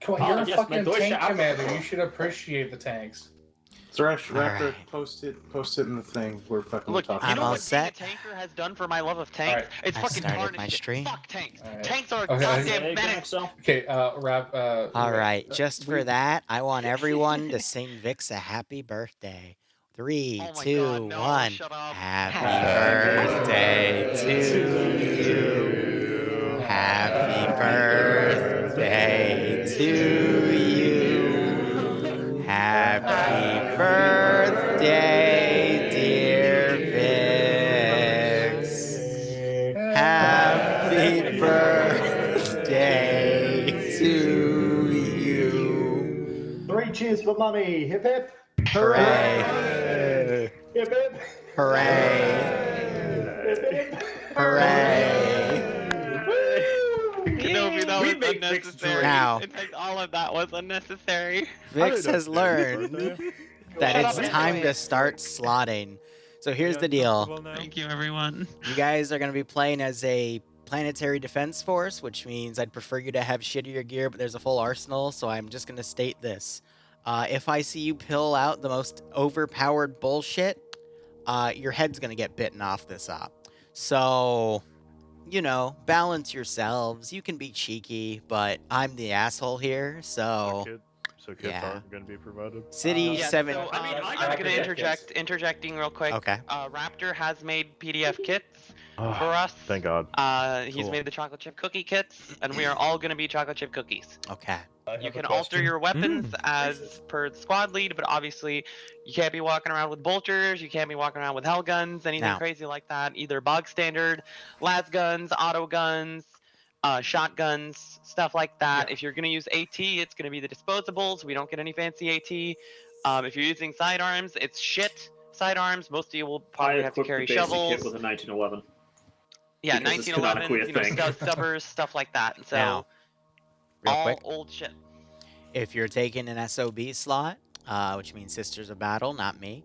Come on, you're a yes, fucking man, tank Deutsche commander. Abwehr. You should appreciate the tanks. Raptor, Alright. post it in the thing. We're fucking Look, talking you I'm know all what being a set. tanker has done for my love of tanks? Alright. It's I fucking started tarnished my it. stream. Fuck tanks. Alright. Tanks are a Okay, goddamn Hey, menace. Okay, Rap. Alright, just for we- that, I want everyone to sing Vix a happy birthday. 3, Oh my 2, God, no, 1. shut up. Happy Happy birthday to you. Happy birthday to you. Happy birthday, dear Vix. Happy birthday to you. 3 cheers for mummy. Hip hip. Hooray! Hip hip. Hooray! Hip hip. Hooray! Kenobi, that We was make Vix unnecessary. drink. Now. In fact, all of that was unnecessary. Vix has learned that Shut it's up, time to anyway. start slotting. So here's the deal. Thank you, everyone. You guys are going to be playing as a planetary defense force, which means I'd prefer you to have shittier gear, but there's a full arsenal, so I'm just going to state this. If I see you pill out the most overpowered bullshit, your head's going to get bitten off this op. So, you know, balance yourselves. You can be cheeky, but I'm the asshole here, so... So kits Yeah. are going to be provided. City Yeah, 7... so, I mean, I I'm got gonna it. interjecting real quick. Okay. Raptor has made PDF kits Oh, for us. thank God. He's Cool. made the chocolate chip cookie kits, and we are all gonna be chocolate chip cookies. Okay. You can alter your weapons as per the squad lead, but obviously you can't be walking around with bolters, you can't be walking around with hell guns, anything Now. crazy like that. Either bog standard, las guns, auto guns, shotguns, stuff like that. Yeah. If you're gonna use AT, it's gonna be the disposables. We don't get any fancy AT. If you're using sidearms, it's shit sidearms. Most of you will probably have to carry shovels. Kit with a 1911. Yeah, because it's 1911, canonically a you know, thing. stubbers, stuff like that. So Now, real all quick. old shit. If you're taking an SOB slot, which means Sisters of Battle, not me.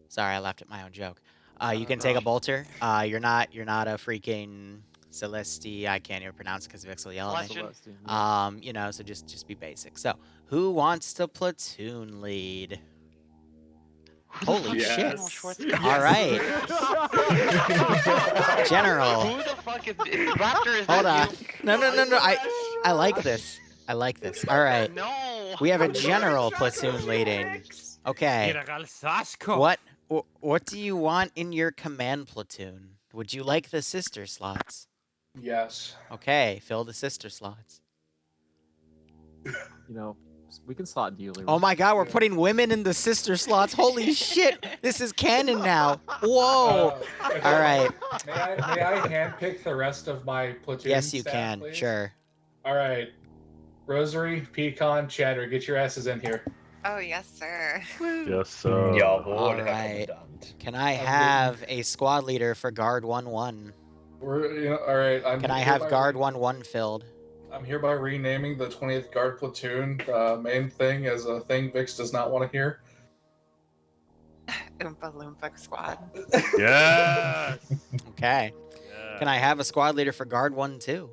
Sorry, I laughed at my own joke. You can take a bolter. You're not a freaking Celesti. I can't even pronounce it because Vix will yell at me. Celestian. You know, so just be basic. So, who wants to platoon lead? Holy Yes. shit! Schwarzenegger? All right, General. Who the fuck is Raptor? Is Hold that on. you? No. I like this. I like this. All right. No. We have a general platoon leading. Okay. What do you want in your command platoon? Would you like the sister slots? Yes. Okay, fill the sister slots. You know, we can slot dealer. Oh my god, we're putting women in the sister slots. Holy shit. This is canon now. Whoa. All right. May I handpick the rest of my platoon? Yes, you staff, can. please? Sure. All right. Rosary, Pecan, Chatter, get your asses in here. Oh, yes, sir. Yes, sir. All right. Can I have a squad leader for guard 1-1? All right. Can I have guard 1-1 filled? I'm hereby renaming the 20th Guard Platoon main thing as a thing Vix does not want to hear. Oompa Loompa Squad. Yes. Okay. Can I have a squad leader for guard 1-2?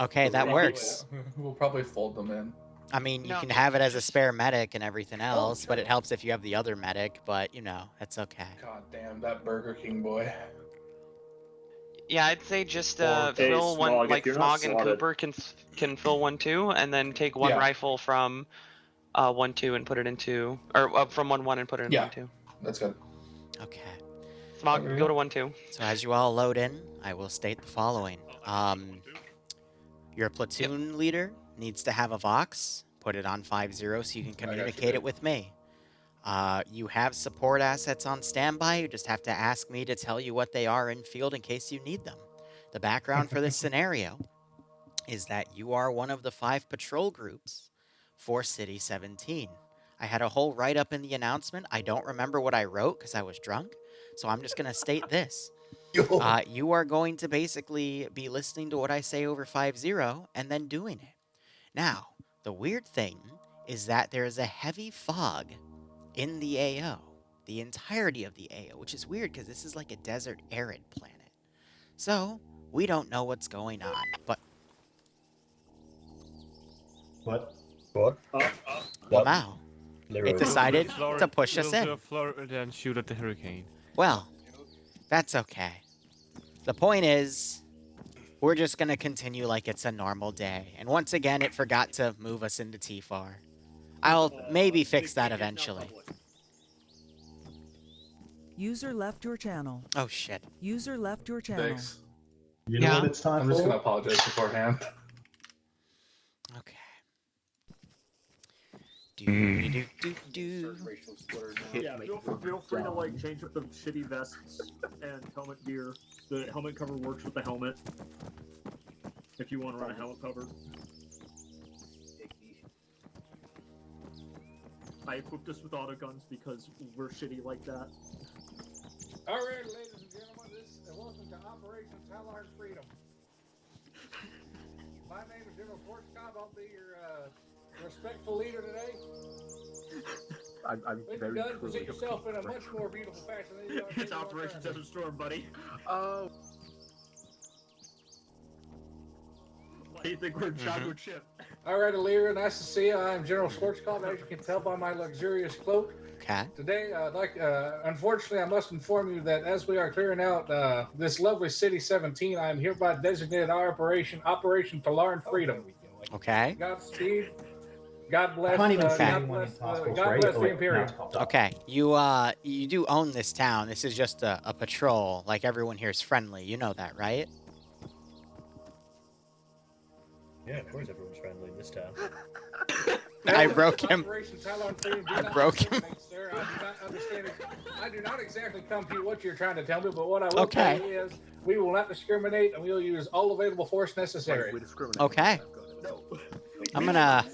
Okay, that works. We'll probably fold them in. I mean, you No, can have it as a just- spare medic and everything else, but it helps if you have the other medic, but, you know, that's okay. God damn, that Burger King boy. Yeah, I'd say just Hey, fill one, Smog, if like you're not Smog and slotted- Cooper can fill 1-2, and then take one Yeah. rifle from 1-2 and put it into, or from 1-1 and put it in Yeah. 1-2. That's good. Okay. Smog, Okay. go to 1-2. So as you all load in, I will state the following. Your platoon leader needs to have a Vox. Put it on 5-0 so you can communicate it with me. You have support assets on standby. You just have to ask me to tell you what they are in field in case you need them. The background for this scenario is that you are one of the 5 patrol groups for City 17. I had a whole write-up in the announcement. I don't remember what I wrote because I was drunk. So I'm just going to state this. You are going to basically be listening to what I say over 5-0 and then doing it. Now, the weird thing is that there is a heavy fog in the AO, the entirety of the AO, which is weird because this is like a desert arid planet. So, We don't know what's going on, but What? Lamau, it decided to push us in. Then shoot at the hurricane. Well, that's okay. The point is, we're just gonna continue like it's a normal day. And once again, it forgot to move us into TFAR. I'll maybe fix that eventually. User left your channel. Oh shit. User left your channel. Thanks. You know what it's time I'm for? just gonna apologize beforehand. Okay. Do. Yeah, feel free to like change up the shitty vests and helmet gear. The helmet cover works with the helmet. If you want to run a helmet cover. I equipped us with auto guns because we're shitty like that. Alright, ladies and gentlemen, welcome to Operation Talon Freedom. My name is General Schwarzkopf. I'll be your respectful leader today. I'm When very you're done, present truly yourself in a much more beautiful fashion than you are. It's Operation Desert Storm, buddy. Oh. Why do you think we're in Chago Chip? Alright, Liru, nice to see you. I'm General Schwarzkopf, as you can tell by my luxurious cloak. Okay. Today, unfortunately, I must inform you that as we are clearing out this lovely City 17, I am hereby designated our Operation Talon Freedom. Okay. Godspeed. God bless. I can't even see God anyone in bless, task force, God right? bless Oh, the wait, now Imperium. it's popped up. Okay. You do own this town. This is just a patrol. Like everyone here is friendly. You know that, right? Yeah, of course everyone's friendly in this town. I broke him. Operation Talon Freedom, do I not broke him. discriminate, Sir. I do not understand it. I do not exactly compute what you're trying to tell me, but what I will Okay. tell you is we will not discriminate and we will use all available force necessary. Okay. I'm gonna.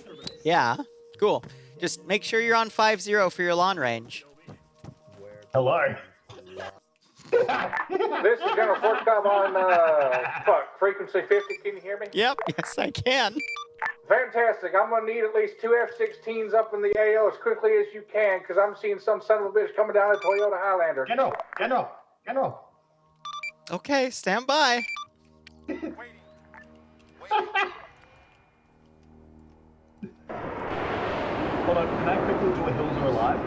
Yeah. Cool. Just make sure you're on 5-0 for your lawn range. Hello. This is General Schwarzkopf on frequency 50. Can you hear me? Yep. Yes, I can. Fantastic. I'm going to need at least 2 F-16s up in the AO as quickly as you can because I'm seeing some son of a bitch coming down a Toyota Highlander. General. Okay. Stand by. Hold on, can I quickly do a Hills Are Alive?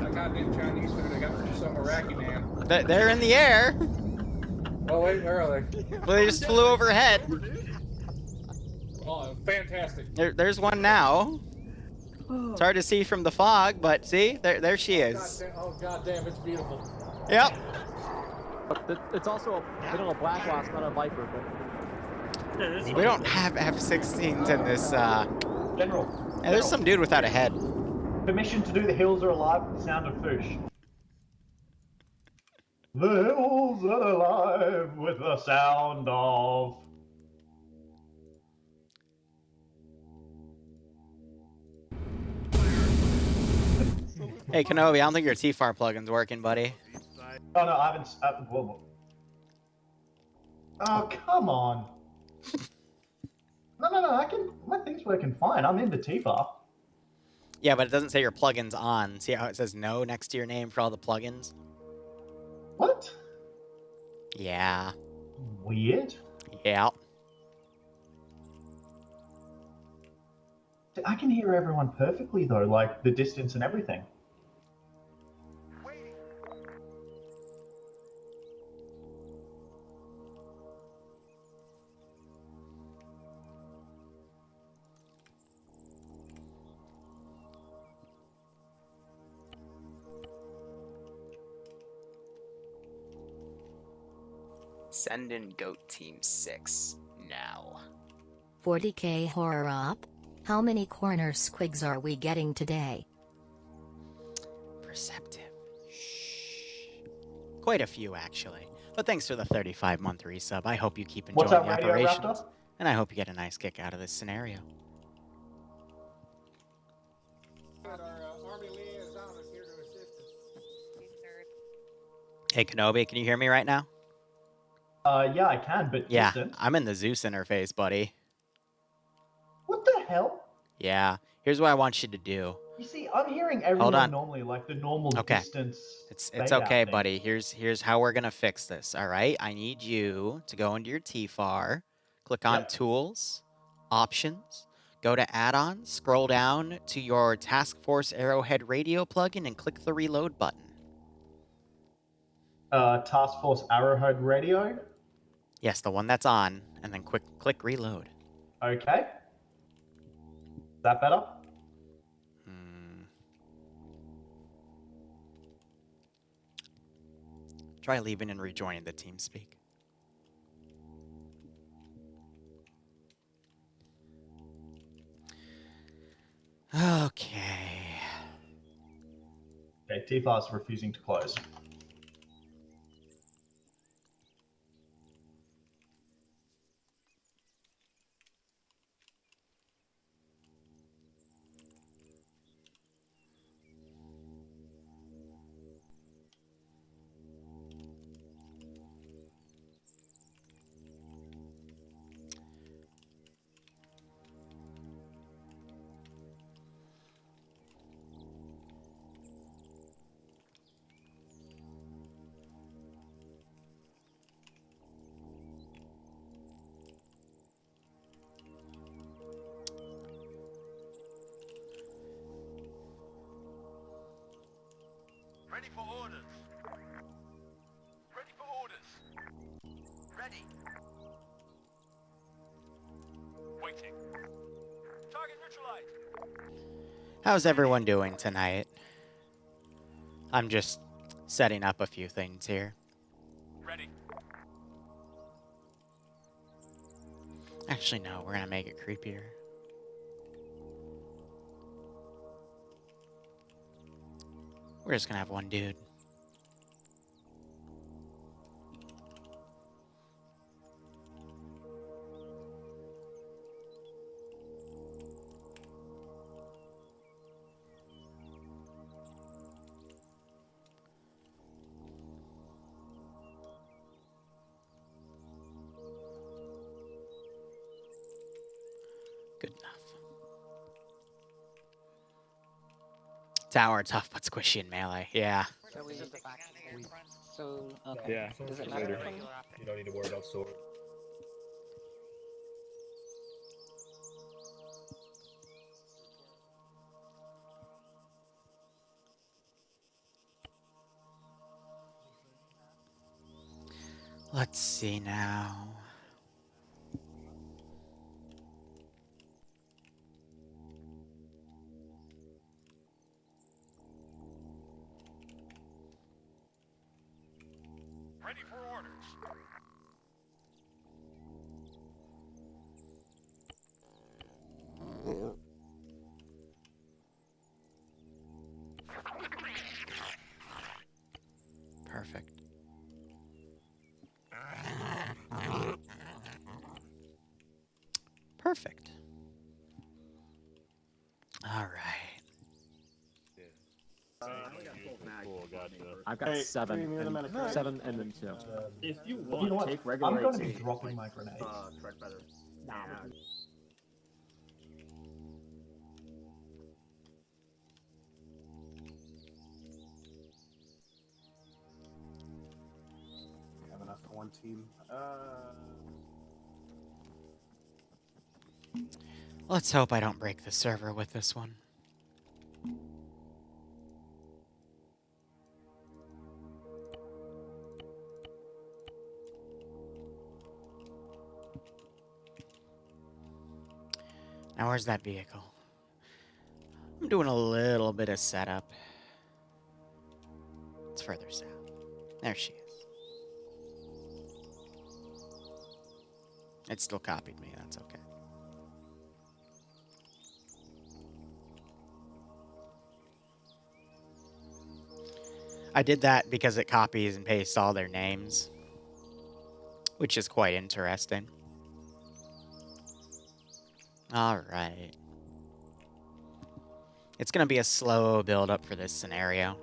That goddamn Chinese food I got from some Iraqi man. They're in the air. Oh, wait, where are they? Well, they just flew overhead. Oh, fantastic. There's one now. It's hard to see from the fog, but see, there she is. Goddamn, it's beautiful. Yep. But it's also a bit of a black wasp, not a viper. But We don't have F-16s in this. General. There's some dude without a head. Permission to do the Hills Are Alive with the sound of fish. The hills are alive with the sound of... Hey, Kenobi, I don't think your TFAR plugin's working, buddy. Oh no, I haven't... Oh, come on. No, I can... My thing's working fine. I'm in the TFAR. Yeah, but it doesn't say your plugin's on. See how it says no next to your name for all the plugins? What? Yeah. Weird. Yeah. I can hear everyone perfectly though, like the distance and everything. Send in Goat Team 6 now. 40k horror up? How many corner squigs are we getting today? Perceptive. Shh. Quite a few, actually. But thanks for the 35-month resub. I hope you keep enjoying What's up, the Radio operations. Raptor? And I hope you get a nice kick out of this scenario. Our Army liaison is here to assist us. Hey, Kenobi, can you hear me right now? Yeah, I can, but Yeah, listen. I'm in the Zeus interface, buddy. What the hell? Yeah, here's what I want you to do. You see, I'm hearing Hold everyone on. normally, like the normal Okay. distance. It's fade out okay, thing. buddy. Here's how we're gonna fix this. All right. I need you to go into your TFAR, click on Yep. Tools, Options, go to Add-ons, scroll down to your Task Force Arrowhead Radio plugin, and click the Reload button. Task Force Arrowhead Radio. Yes, the one that's on, and then click Reload. Okay. Is that better? Try leaving and rejoining the TeamSpeak. Okay. Okay, TFAR's refusing to close. Ready for orders. Ready for orders. Ready. Waiting. Target neutralized. How's everyone doing tonight? I'm just setting up a few things here. Ready. Actually, no, we're gonna make it creepier. We're just gonna have one dude. Good enough. Tower tough but squishy in melee. Yeah. So, okay. Yeah. Does it Later. matter? You don't need to worry about sword. Let's see now. Ready for orders. Perfect. Perfect. All right. I've got Hey, seven, give me the and, Mediterranean. 7 and then 2. If you You want, know what? take regular I'm going to be 18. dropping my grenades. Trek feather. And We have enough for one team. Let's hope I don't break the server with this one. Now, where's that vehicle? I'm doing a little bit of setup. It's further south. There she is. It still copied me. That's okay. I did that because it copies and pastes all their names, which is quite interesting. All right. It's going to be a slow build up for this scenario.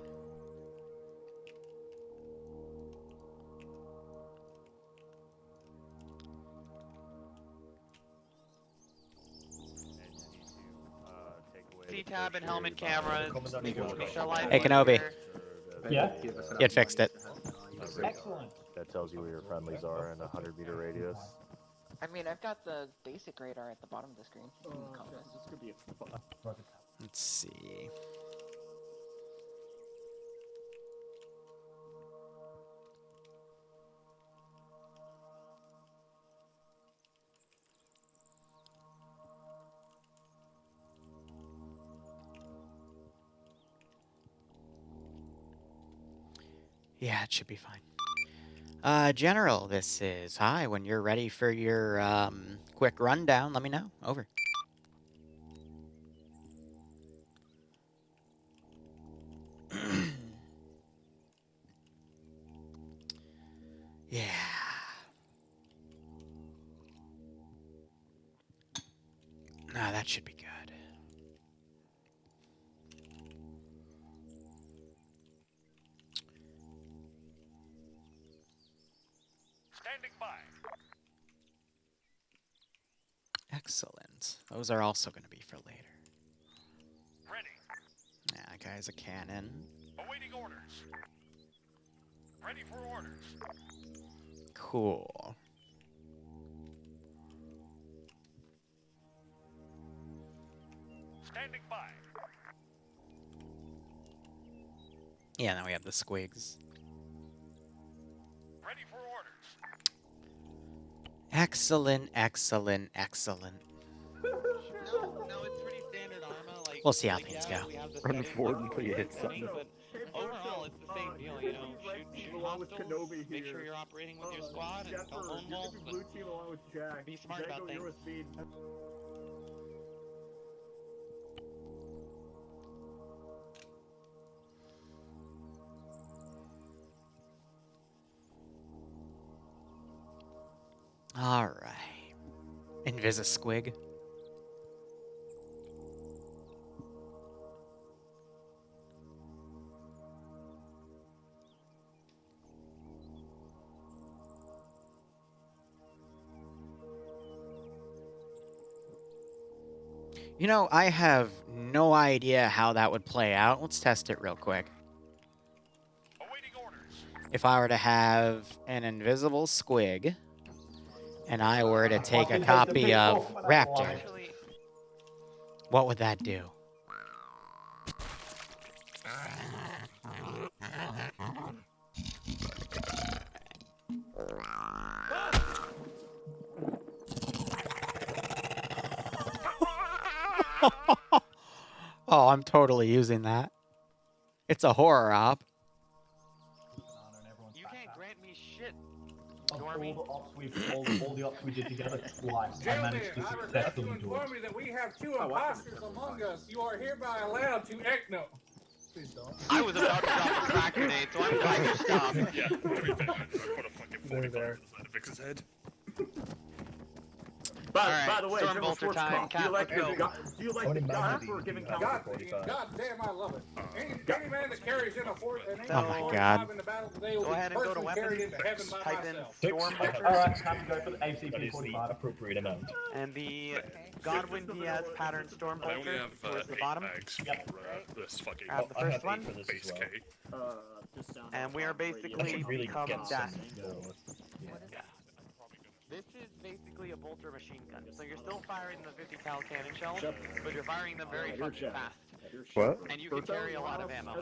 tab and helmet cameras. Make sure live Hey, Kenobi. here. Yeah. You had fixed it. Excellent. That tells you where your friendlies are in a 100-meter radius. I mean, I've got the basic radar at the bottom of the screen. This could be a Let's see. Yeah, it should be fine. General, this is hi. When you're ready for your quick rundown, let me know. Over. Yeah. Nah, that should be good. Standing by. Excellent. Those are also going to be for later. Ready. Yeah, that guy's a cannon. Awaiting orders. Ready for orders. Cool. Standing by. Yeah, now we have the squigs. Ready for orders. Excellent, excellent, excellent. No, it's pretty standard armor. Like, We'll see how things go. we have the Run settings forward for until you hit something. but overall, it's the same deal, you know. Shoot along with hostiles, Kenobi make here. sure you're operating with your squad, and don't Shepard, lone you're wolf, gonna be but blue team along with Jack. be smart about Django, you're things. with me. All right. Invisi-squig. You know, I have no idea how that would play out. Let's test it real quick. Awaiting orders. If I were to have an invisible squig, and I were to take a copy of Raptor, what would that do? Oh, I'm totally using that. It's a horror op. You can't grant me shit. Of all the ops we did together twice, I managed to Gentlemen, I regret to successfully do inform it. you that we have two imposters among us. You are hereby allowed to no. Please don't. I was about to drop a crack grenade, so I'm glad you stopped. Yeah, to be fair, I put a fucking 45 inside of Vic's head. By the way, Storm General Bolter time, Schwarzkopf, do you Cap, like let's go. do you like the gun for giving God damn, I love it. Any man that carries in a Oh my God. in the battle today will Go be ahead and go to personally carried weapons. into heaven by Type in myself. Storm Bolter. Alright, time to go for the ACP-45. appropriate amount. And the Godwin Diaz pattern Storm I only Bolter have towards the 8 bottom. bags for this fucking Grab the first one. base K. Just down And we are basically become death. This is basically a bolter machine gun. So you're still firing the 50 cal cannon shells, but you're firing them very fucking fast. What? And you can carry a lot of ammo.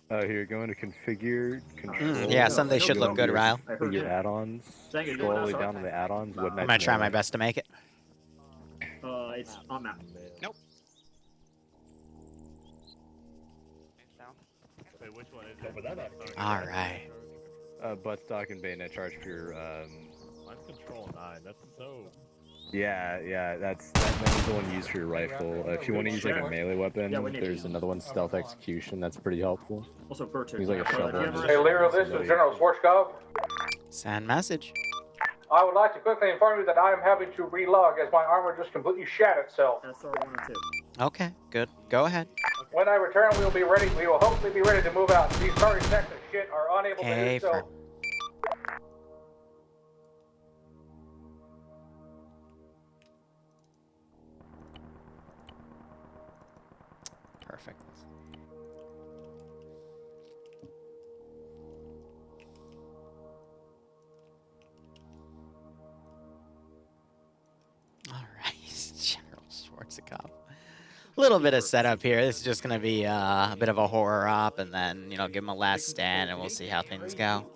Here you're going to configure control. Yeah, some they should look good, Ryle. Your add-ons. Scroll all the way down to the add-ons. I'm gonna try my best to make it. It's on map. Nope. Wait, which one is it? All right. Buttstock and bayonet charge for your Mine's control 9. That's so. Yeah, that's the one used for your rifle. If you want to use like a melee weapon, there's another one, stealth execution. That's pretty helpful. Also, Bertus. Use like a shovel. Hey, Liru, this is General Schwarzkopf. Send message. I would like to quickly inform you that I am having to relog as my armor just completely shat itself. SR102. Okay, good. Go ahead. When I return, we will be ready. We will hopefully be ready to move out. These target techs and shit are unable to Okay, do so. Perfect. All right, General Schwarzkopf. A little bit of setup here. This is just going to be a bit of a horror op, and then, you know, give him a last stand, and we'll see how things go.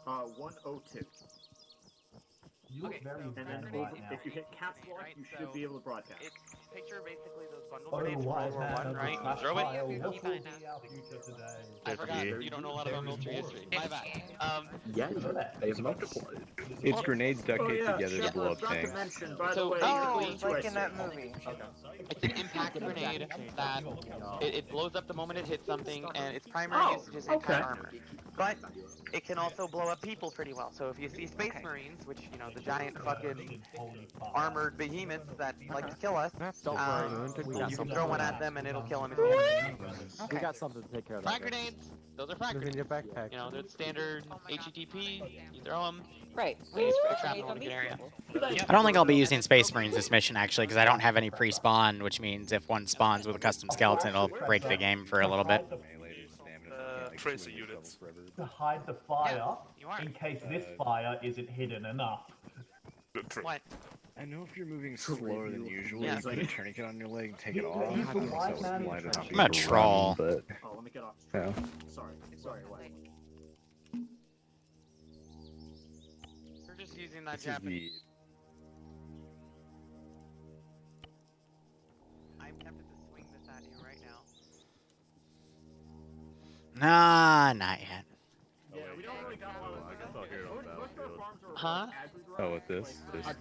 102. You look very And then right now. if you hit caps lock, you should be able to broadcast. Picture basically those bundle Oh, grenades from wise World War man I, of the right? You trash throw it. pile. What will be our future today? I forgot. You don't know a lot about military history. My bad. Yeah, There's multiplied. It's grenades duct taped together to blow up tanks. So Oh, like in that movie. it's an impact grenade that it blows up the moment it hits something, and its primary usage is anti-armor. But it can also blow up people pretty well. So if you see Space Marines, which, you know, the giant fucking armored behemoths that like to kill us, you can throw one at them and it'll kill them immediately. We got something to take care of. Frag grenades, those are frag grenades. You know, they're the standard HETP, you throw them. Right. They trap in a limited area. I don't think I'll be using Space Marines this mission, actually, because I don't have any pre-spawn, which means if one spawns with a custom skeleton, it'll break the game for a little bit. Tracer units. To hide the fire, in case this fire isn't hidden enough. What? I know if you're moving slower than usual, Yeah. you put a tourniquet on your leg and take it off. I'm a troll. But, Oh, let me get off. yeah. Sorry, what? We're just using that This is Japanese. I'm tempted to swing this at you right now. Nah, not yet. Yeah, we don't really got a lot of I guess I'll hear it on Battlefield. Huh? Oh, with this? I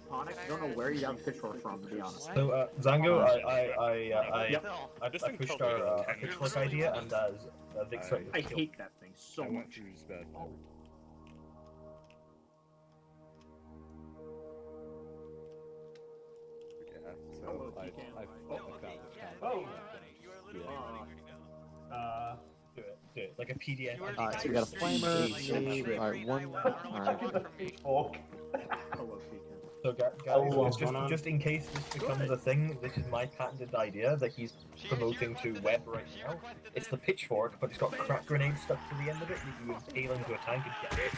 don't know where you got the pitchfork from, to be honest. So, Zango, I pushed our pitchfork idea, and Vic said I hate that thing so I want much. to use bad. Yeah, so I found it. Oh. Yeah. Do it like a PDN. Alright, so we got a flamer. Alright, one. Alright. So guys, just in case this becomes a thing, this is my patented idea that he's promoting to web right now. It's the pitchfork, but it's got crack grenades stuck to the end of it. You can tail into a tank and get it.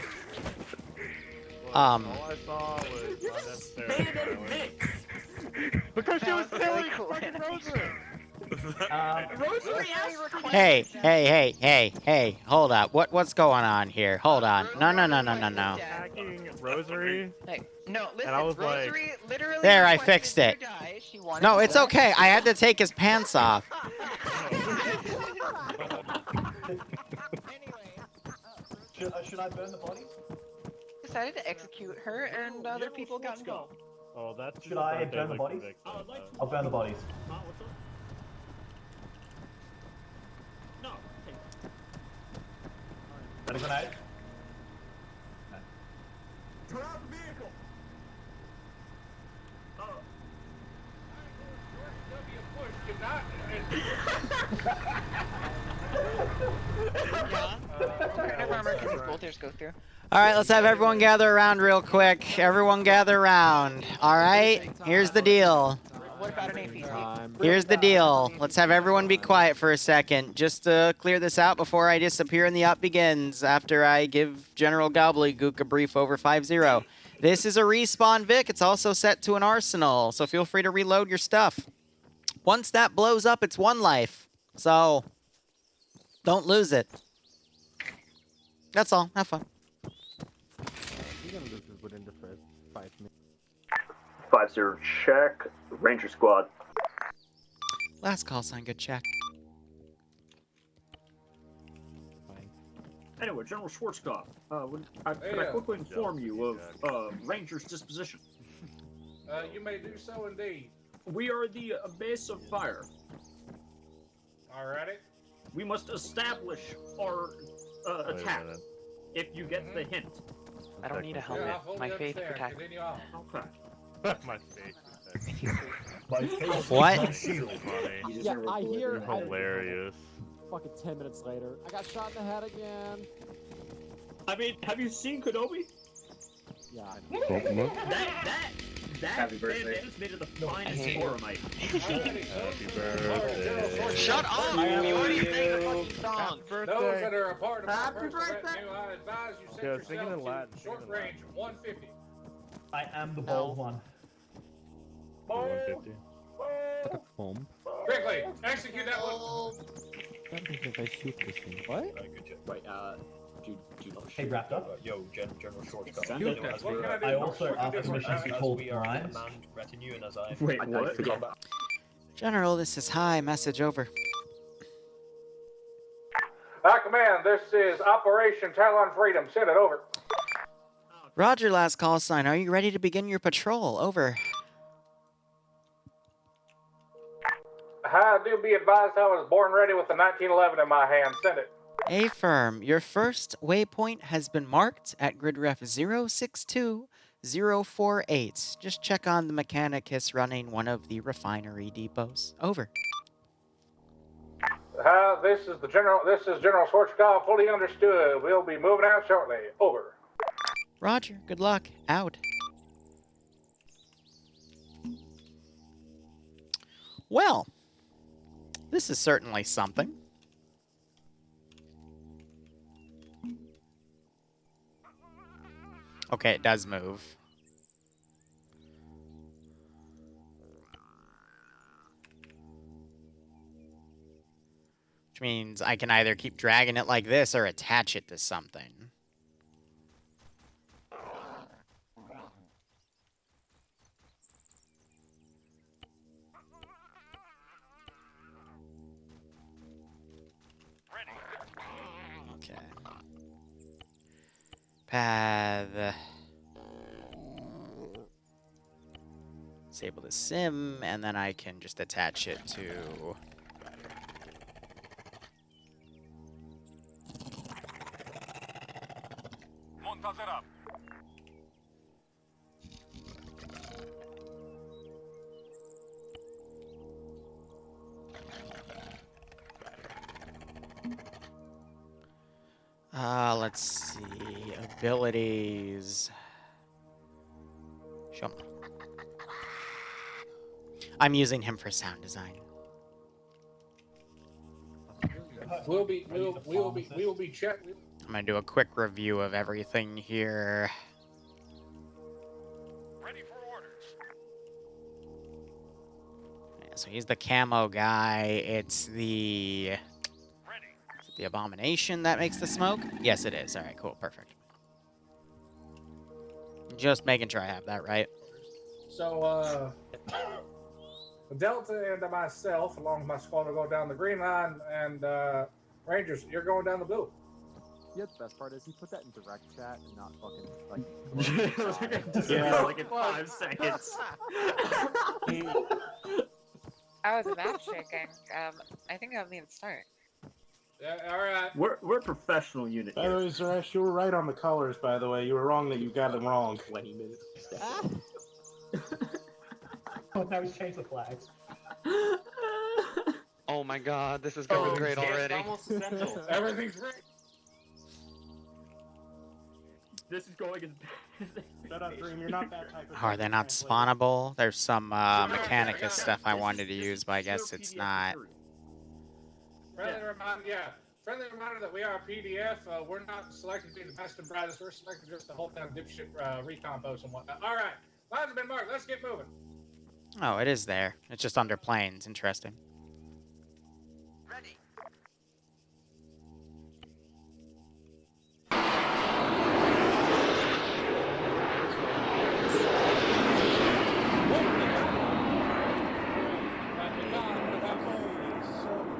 All I saw was unnecessary. Because she was killing fucking Rosa! Hey, hold up. What's going on here? Hold on. No. Attacking Rosary. Hey, no, listen, And I was Rosary like, literally There, I requested fixed it. to die. She wanted No, to it's die. okay. I had to take his pants off. Should I burn the bodies? Decided to execute her, and other people got involved. Oh, that's Should I burn the bodies? I'll burn the bodies. No. Got a grenade? Turn out the vehicle! Bolters go through. All right, let's have everyone gather around real quick. Everyone gather around. All right, here's the deal. What about an AP? Here's the deal. Let's have everyone be quiet for a second, just to clear this out before I disappear and the up begins, after I give General Gobbledygook a brief over 5-0. This is a respawn Vic. It's also set to an arsenal, so feel free to reload your stuff. Once that blows up, it's one life, so don't lose it. That's all. Have fun. You're gonna lose this within the first 5 minutes. 5-0 check. Ranger squad. Last call sign, good check. Anyway, General Schwarzkopf, can I quickly inform you of Ranger's disposition? You may do so indeed. We are the base of fire. Alrighty. We must establish our attack. If you get the hint. I don't need a helmet. My faith protects. Okay. My face. My face. What? My shield. Funny. Yeah, I hear. Hilarious. Fucking 10 minutes later, I got shot in the head again. I mean, have you seen Kenobi? Yeah. Happy birthday. They just made it the finest forum night. Happy birthday. Shut up! You already sang the fucking song. Those that are a part of my Happy personal birthday. retinue, I advise you set Yeah, sing it yourself in Latin, to sing it short in Latin. range 150. I am the bald one. 150. Quickly, execute that one. What? Wait, dude, Hey, wrapped up? Yo, General Short. Send it. I also asked permission to hold lines. Retinue and as I Wait, what? General, this is high. Message over. Command, this is Operation Talon Freedom. Send it over. Roger, last call sign. Are you ready to begin your patrol? Over. Do be advised I was born ready with the 1911 in my hand. Send it. Affirm. Your first waypoint has been marked at grid ref 062048. Just check on the Mechanicus running one of the refinery depots. Over. This is General Schwarzkopf. Fully understood. We'll be moving out shortly. Over. Roger. Good luck. Out. Well, this is certainly something. Okay, it does move. Which means I can either keep dragging it like this or attach it to something. Okay. Path. Disable the sim, and then I can just attach it to... let's see. Abilities. Show me. I'm using him for sound design. We'll be checking. I'm gonna do a quick review of everything here. Ready for orders. Yeah, so he's the camo guy. It's the... Is it the abomination that makes the smoke? Yes, it is. All right, cool, perfect. Just making sure I have that right. So, Delta and myself, along with my squad, will go down the green line, and Rangers, you're going down the blue. Yeah, the best part is he put that in direct chat and not fucking like. Like in 5 seconds. I was about shaking. I think I'll need to start. Yeah, all right. We're a professional unit By the here. way, Zeresh, you were right on the colors, by the way. You were wrong that you got them wrong. 20 minutes. Oh, now he's changed the flags. Oh my god, this is going great already. Almost essential. Everything's ready. This is going as Shut up, Dream. You're not that type of. Are they not spawnable? There's some Mechanicus stuff I wanted to use, but I guess it's not. Friendly reminder that we are a PDF. We're not selected to be the best and brightest. We're selected just to hold down dipshit recon posts and whatnot. All right, lines have been marked. Let's get moving. Oh, it is there. It's just under planes. Interesting. Ready.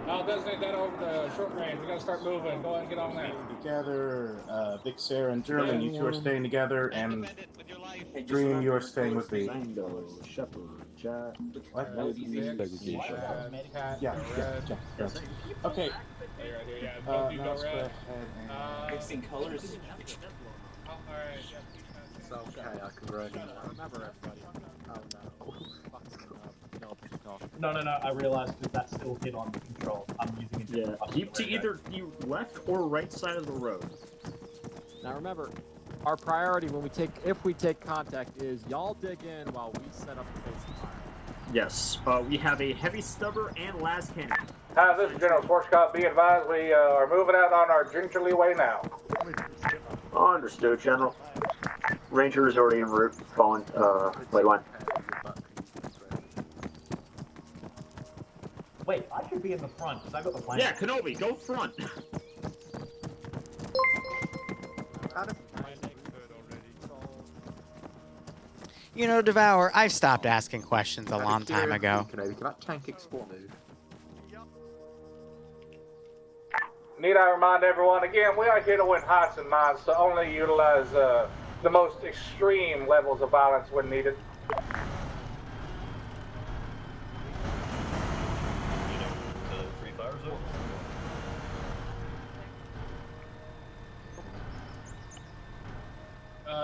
I'll designate that over the short range. We gotta start moving. Go ahead and get on that. Together, Big Sarah and German, you two are staying together, and Dream, you are staying with me. Mango, Shepherd, Jack. What? Segregation. Yeah. Okay. Don't do no let's go red. ahead and... Mixing colors. Remember everybody. Oh no. No, I realized that that's still hit on control. I'm using it. Yeah, keep to either the left or right side of the road. Now remember, our priority when if we take contact is y'all dig in while we set up the base fire. Yes. We have a heavy stubber and las cannon. Hi, this is General Schwarzkopf. Be advised, we are moving out on our gingerly way now. Understood, General. Ranger is already en route. Following, wait, one. Wait, I should be in the front because I got the plan. Yeah, Kenobi, go front. You know, Devour, I've stopped asking questions a long time ago. Kenobi, can that tank explode? Need I remind everyone, again, we are here to win hearts and minds, so only utilize the most extreme levels of violence when needed.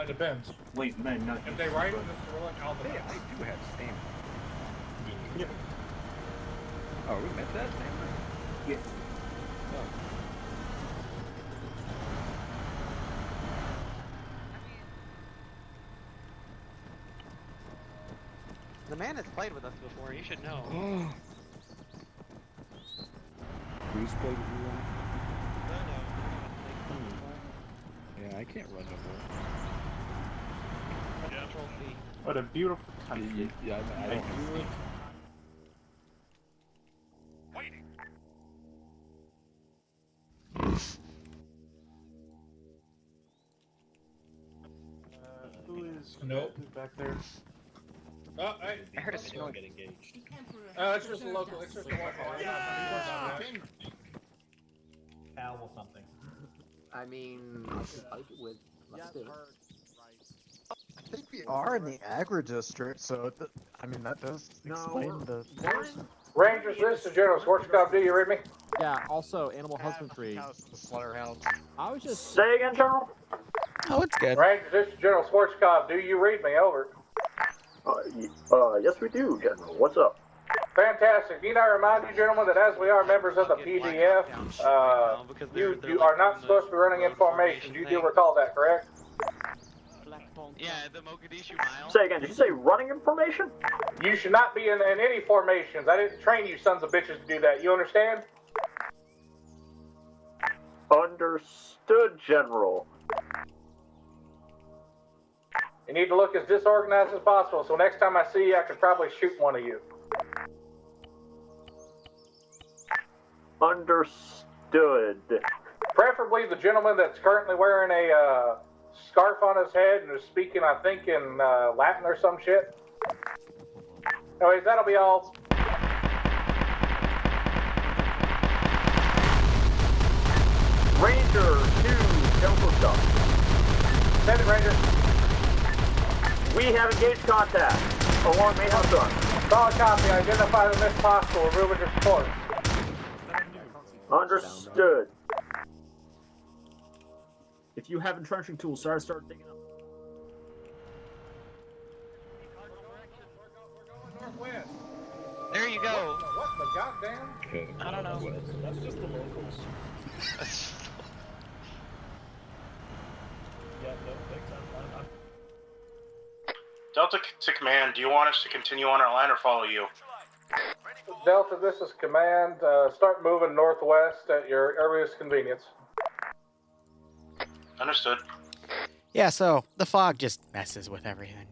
Depends. Wait, man, no. If they ride in this roll, I'll Hey, I do have stamina. Yeah. Oh, we met that stamina? Yes. Oh. The man has played with us before, you should know. Who's played with you? Yeah, I can't run no more. Control C. What a beautiful country. Yeah, I don't know. Who is Nope. back there? Oh, hey. I heard a snort. Get engaged. It's just a local. It's just a local. Cal or something. I mean, I can fight it with my stick. I think we are in the Agri district, so I mean that does explain the. Rangers, this is General Schwarzkopf. Do you read me? Yeah, also animal husbandry. The slaughterhouse. I was just Say again, General. Oh, it's good. Rangers, this is General Schwarzkopf. Do you read me? Over. Yes we do, General. What's up? Fantastic. Need I remind you, gentlemen, that as we are members of the PDF, you are not supposed to be running in formation. You do recall that, correct? Yeah, the Mogadishu Mile. Say again, did you say running information? You should not be in any formations. I didn't train you sons of bitches to do that. You understand? Understood, General. You need to look as disorganized as possible, so next time I see you, I could probably shoot one of you. Understood. Preferably the gentleman that's currently wearing a scarf on his head and is speaking, I think, in Latin or some shit. Anyways, that'll be all. Ranger 2, Delta Stuff. Send it, Ranger. We have engaged contact. Alarm may have done. Solid copy. Identify the missed hostile. We're moving to support. Understood. If you have entrenching tools, start digging up. Northwest. There you go. What the goddamn? I don't know. That's just the locals. Yeah, no, thanks. I'm Delta to command, do you want us to continue on our line or follow you? Delta, this is command. Start moving northwest at your earliest convenience. Understood. Yeah, so the fog just messes with everything.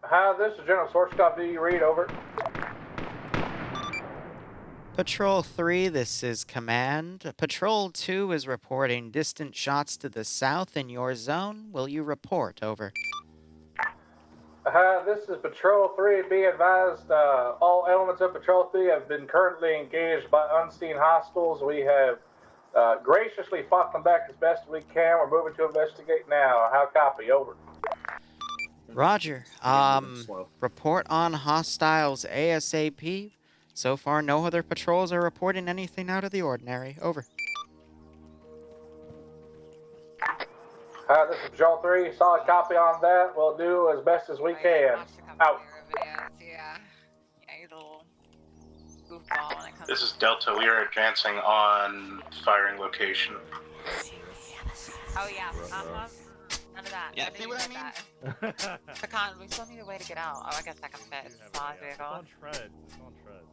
Hi, this is General Schwarzkopf. Do you read? Over. Patrol 3, this is Command. Patrol 2 is reporting distant shots to the south in your zone. Will you report? Over. Hi, this is Patrol 3. Be advised, all elements of Patrol 3 have been currently engaged by unseen hostiles. We have Graciously fought them back as best we can. We're moving to investigate now. How copy? Over. Roger. Report on hostiles ASAP. So far, no other patrols are reporting anything out of the ordinary. Over. This is Patrol 3. Solid copy on that. We'll do as best as we can. Out. This is Delta. We are advancing on firing location. Oh yeah, none of that. Yeah, see what I mean? Pecan, we still need a way to get out. Oh, I guess I can fit. Solid vehicle. It's on tread. It's on tread.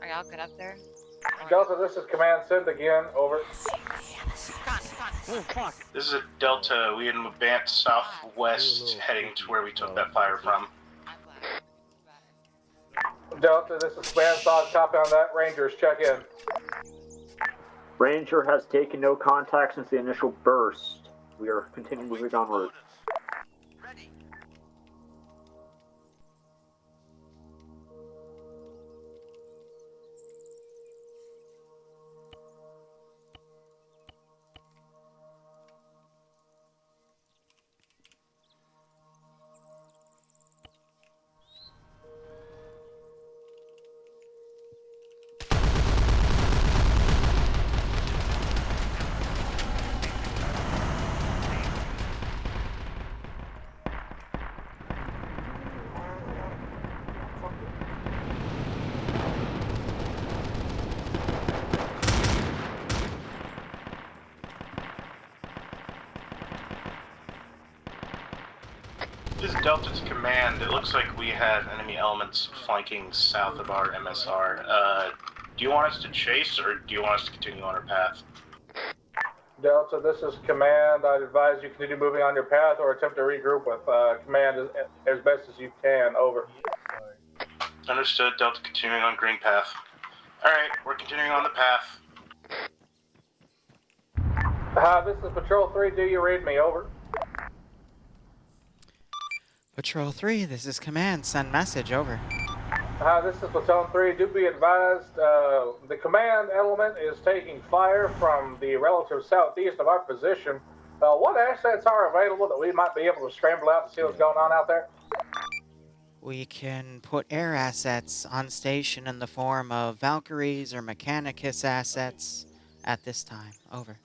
Are y'all good up there? Delta, this is Command Send again. Over. Oh, fuck. This is a Delta. We advance southwest, heading to where we took that fire from. Delta, this is Command. Solid copy on that. Rangers, check in. Ranger has taken no contact since the initial burst. We are continuing moving en route. This is Delta to Command. It looks like we had enemy elements flanking south of our MSR. Do you want us to chase, or do you want us to continue on our path? Delta, this is Command. I'd advise you continue moving on your path or attempt to regroup with Command as best as you can. Over. Understood. Delta continuing on green path. Alright, we're continuing on the path. This is Patrol 3. Do you read me? Over. Patrol 3, this is Command. Send message. Over. This is Platoon 3. Do be advised, the command element is taking fire from the relative southeast of our position. What assets are available that we might be able to scramble out and see what's going on out there? We can put air assets on station in the form of Valkyries or Mechanicus assets at this time. Over.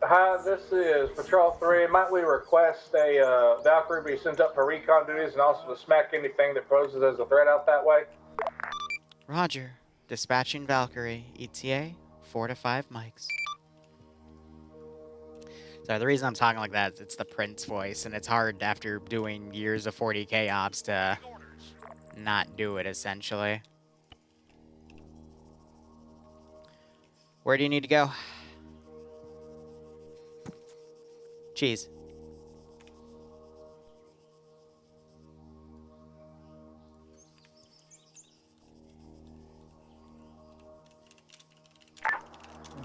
Hi, this is Patrol 3. Might we request a Valkyrie be sent up for recon duties and also to smack anything that poses as a threat out that way? Roger. Dispatching Valkyrie. ETA, 4 to 5 mics. So the reason I'm talking like that is it's the Prince voice, and it's hard after doing years of 40k ops to not do it, essentially. Where do you need to go? Cheese.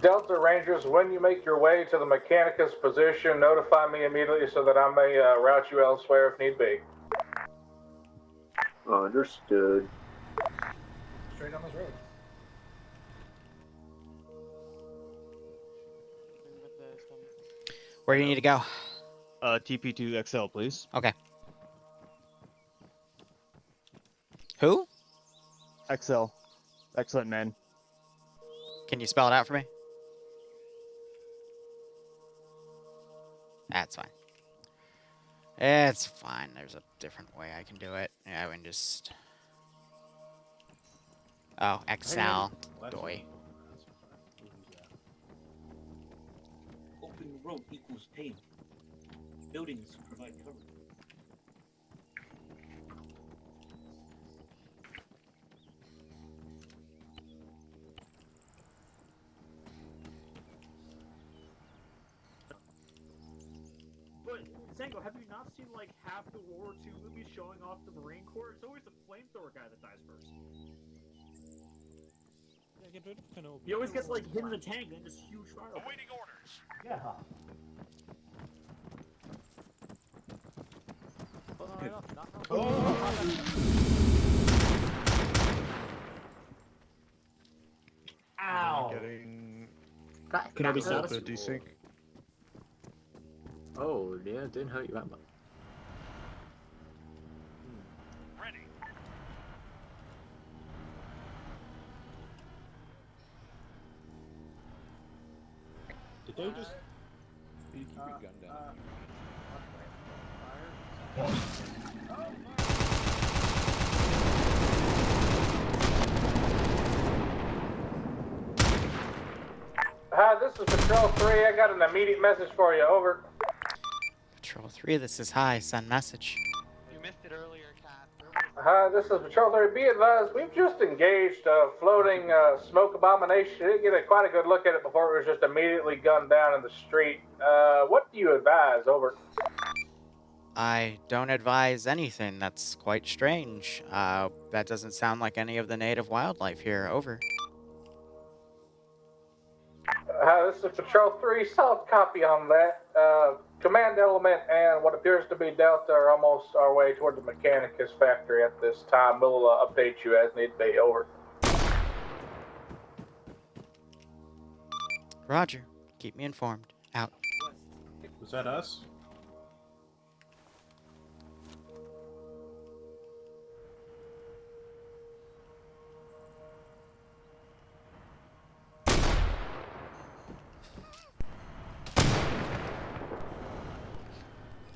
Delta Rangers, when you make your way to the Mechanicus position, notify me immediately so that I may route you elsewhere if need be. Understood. Straight on this road. Where do you need to go? TP2 XL, please. Okay. Who? XL. Excellent, man. Can you spell it out for me? That's fine. It's fine. There's a different way I can do it. Yeah, I can just... Oh, XL. Doy. Open road equals pain. Buildings provide cover. But, Zango, have you not seen like half the World War II movies showing off the Marine Corps? It's always the flamethrower guy that dies first. He always gets like hit in the tank and then just huge fire. Awaiting orders. Yeah. getting Can I be a little satisfied? bit desync. Oh, yeah, didn't hurt you that much. Did they just... You keep your gun down. Hi, this is Patrol 3. I got an immediate message for you. Over. Patrol 3, this is High. Send message. You missed it earlier, Cat. Hi, this is Patrol 3. Be advised, we've just engaged a floating smoke abomination. Didn't get quite a good look at it before it was just immediately gunned down in the street. What do you advise? Over. I don't advise anything. That's quite strange. That doesn't sound like any of the native wildlife here. Over. This is Patrol 3. Solid copy on that. Command element and what appears to be Delta are almost our way toward the Mechanicus factory at this time. We'll update you as need be. Over. Roger. Keep me informed. Out. Was that us?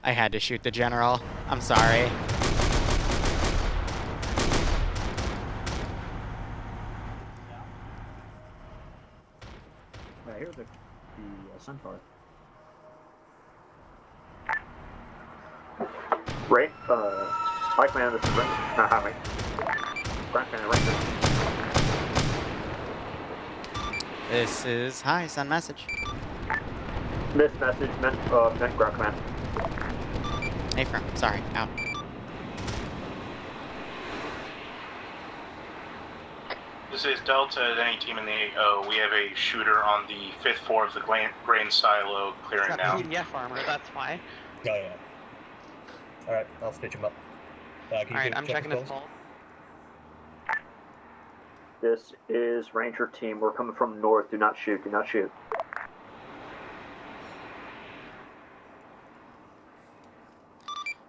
I had to shoot the general. I'm sorry. I hear the centaur. Right, Mike Man, this is Ring. Hi, Mike. Grant Man, This is High. Send message. This message meant ground command. Affirm. Sorry. Out. This is Delta. Any team in the AO. We have a shooter on the 5th floor of the grain silo clearing It's now. got PDF armor, that's why. Oh, yeah. Alright, I'll stitch him up. Alright, I'm checking his pulse. This is Ranger team. We're coming from north. Do not shoot. Do not shoot.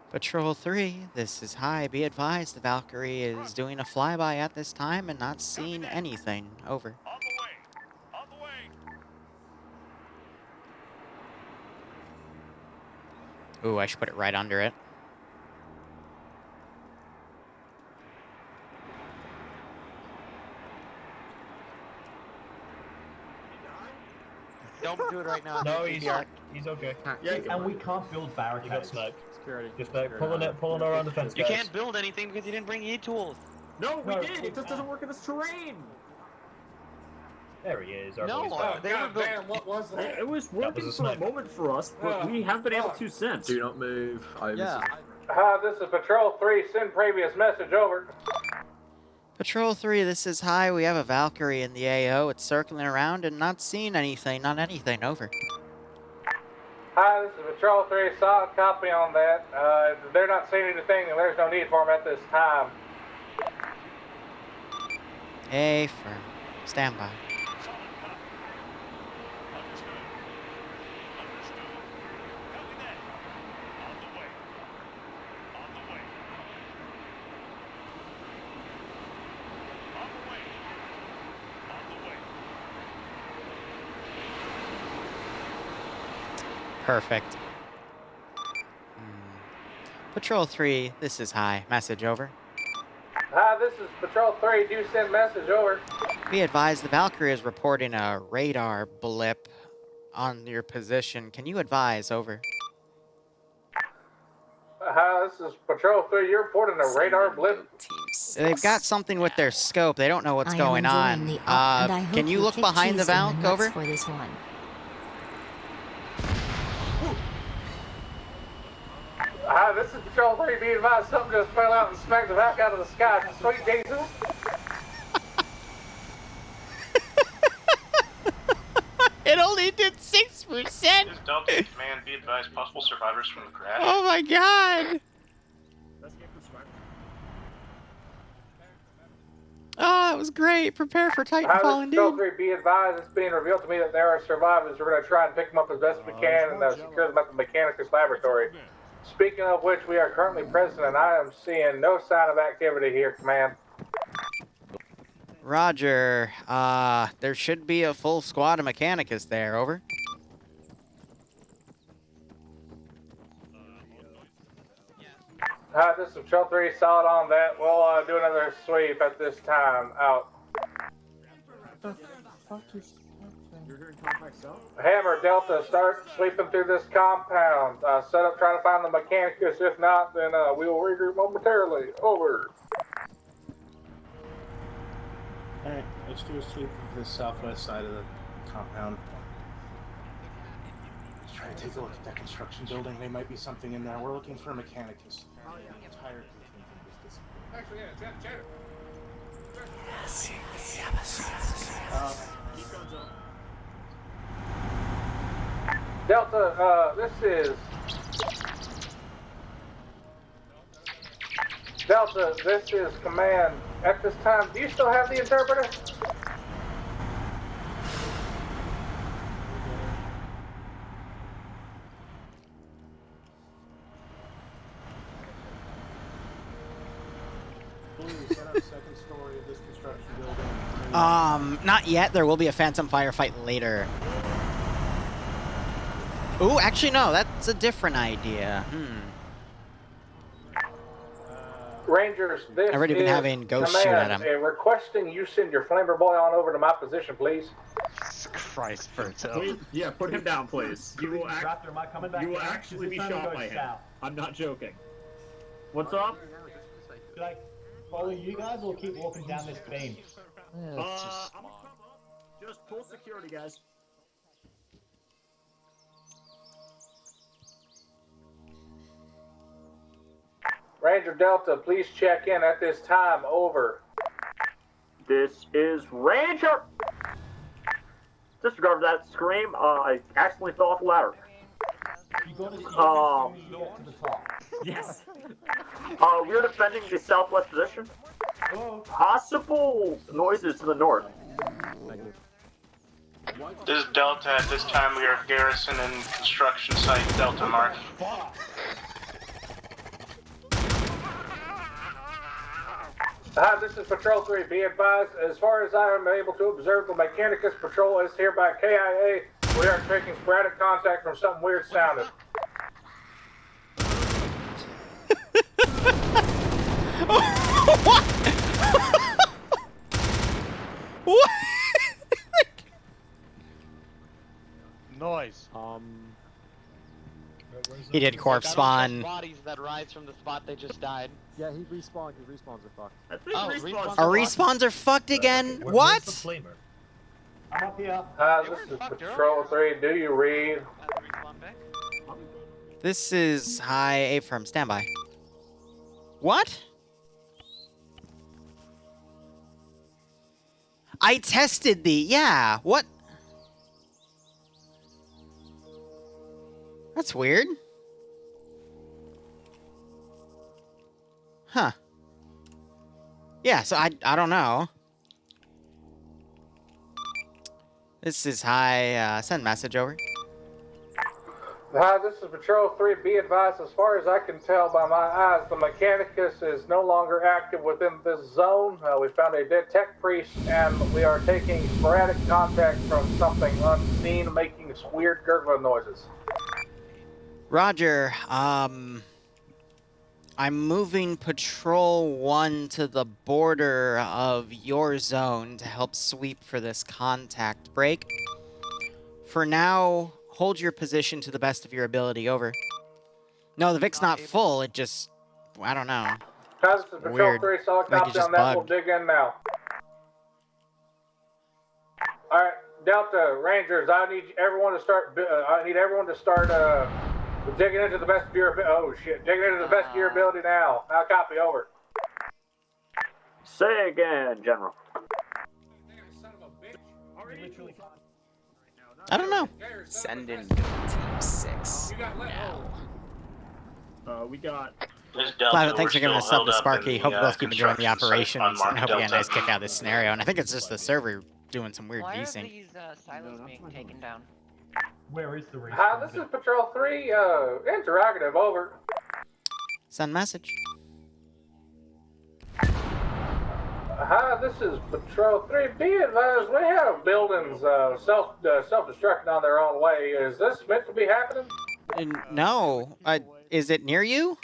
Patrol 3, this is High. Be advised, the Valkyrie is doing a flyby at this time and not seeing anything. Over. Ooh, I should put it right under it. Don't do it right now. No, he's okay. Yeah, and we can't build barricades. You got sniped. Security. Just pulling around the fence, You guys. can't build anything because you didn't bring E-tools. No, we did. It just doesn't work in this terrain. There he is. No, they were built. Damn, what was that? It was working for a moment for us, but we haven't been able to since. Do not move. Hi, this is Patrol 3. Send previous message. Over. Patrol 3, this is High. We have a Valkyrie in the AO. It's circling around and not seeing anything. Not anything. Over. Hi, this is Patrol 3. Solid copy on that. If they're not seeing anything, then there's no need for them at this time. Affirm. Stand by. Perfect. Patrol 3, this is High. Message over. Hi, this is Patrol 3. Do send message. Over. Be advised, the Valkyrie is reporting a radar blip on your position. Can you advise? Over. Hi, this is Patrol 3. You're reporting a radar blip. They've got something with their scope. They don't know what's going on. Can you look behind the Valk? Over. For this one. Hi, this is Patrol 3. Be advised, something just fell out and smacked the back out of the sky. Sweet Jesus. It only did 6%. This is Delta Command. Be advised, possible survivors from the crash. Oh my god. Oh, it was great. Prepare for Titanfall, indeed. Patrol 3, be advised, it's being revealed to me that there are survivors. We're going to try and pick them up as best we can and secure them at the Mechanicus laboratory. Speaking of which, we are currently present, and I am seeing no sign of activity here, Command. Roger. There should be a full squad of Mechanicus there, over. Hi, this is Patrol 3, solid on that. We'll do another sweep at this time. Out. What the fuck is You're here in Compact South? Hammer, Delta, start sweeping through this compound. Set up, try to find the Mechanicus. If not, then we will regroup momentarily. Over. Alright, let's do a sweep of the southwest side of the compound. Let's try to take a look at that construction building. There might be something in there. We're looking for a Mechanicus. The entire contingent is disappeared. Actually, yeah, Cheddar. Delta, this is... Delta, this is Command. At this time, do you still have the interpreter? Second story of this construction building. Not yet. There will be a Phantom firefight later. Ooh, actually, no. That's a different idea. Rangers, this I've already been is having ghosts shoot Command. at him. Requesting you send your flamer boy on over to my position, please. Jesus Christ, Berto. Yeah, put him down, please. You will, you will in? actually be This time shot it by goes him. south. I'm not joking. What's up? Should I follow you guys or keep walking down this beam? I'm gonna come up. Just pull security, guys. Ranger Delta, please check in at this time. Over. This is Ranger! Disregard that scream. I accidentally fell off the ladder. You got to get to the top. Yes. We're defending the southwest position. Possible noises to the north. This is Delta. At this time, we are garrison and construction site Delta Mark. Hi, this is Patrol 3. Be advised, as far as I am able to observe, the Mechanicus Patrol is hereby KIA. We are taking sporadic contact from something weird sounding. What? What? Noise. He did corpse spawn. Bodies that rise from the spot they just died. Yeah, he respawned. His respawns are fucked. Our respawns are fucked again? What? I'm up here. This is Patrol 3. Do you read? This is high A firm standby. What? I tested the what? That's weird. Huh. Yeah, so I don't know. This is high, send message over. Hi, this is Patrol 3. Be advised, as far as I can tell by my eyes, the Mechanicus is no longer active within this zone. We found a dead tech priest, and we are taking sporadic contact from something unseen, making weird gurgling noises. Roger, I'm moving Patrol 1 to the border of your zone to help sweep for this contact break. For now, hold your position to the best of your ability, over. No, the Vic's not full, it just... I don't know. This is Patrol Weird. 3, solid Like it copy just on that. We'll bugged. dig in now. Alright, Delta, Rangers, I need everyone to start digging into the best of your digging into the best of your ability now. Now copy, over. Say again, General. I don't know. Send in Team 6 now. We got This Delta, Climate, thanks we're for giving us still sub to held up Sparky. in Hope you the, both keep enjoying the construction site operations. on And Mark hope you get a Delta. nice kick out of this scenario. And I think it's just the server doing some weird Why are desync. these silos being taken down? Where is the race? Hi, this is Patrol 3, interrogative, over. Send message. Hi, this is Patrol 3. Be advised, we have buildings self-destructing on their own way. Is this meant to be happening? No. Is it near you?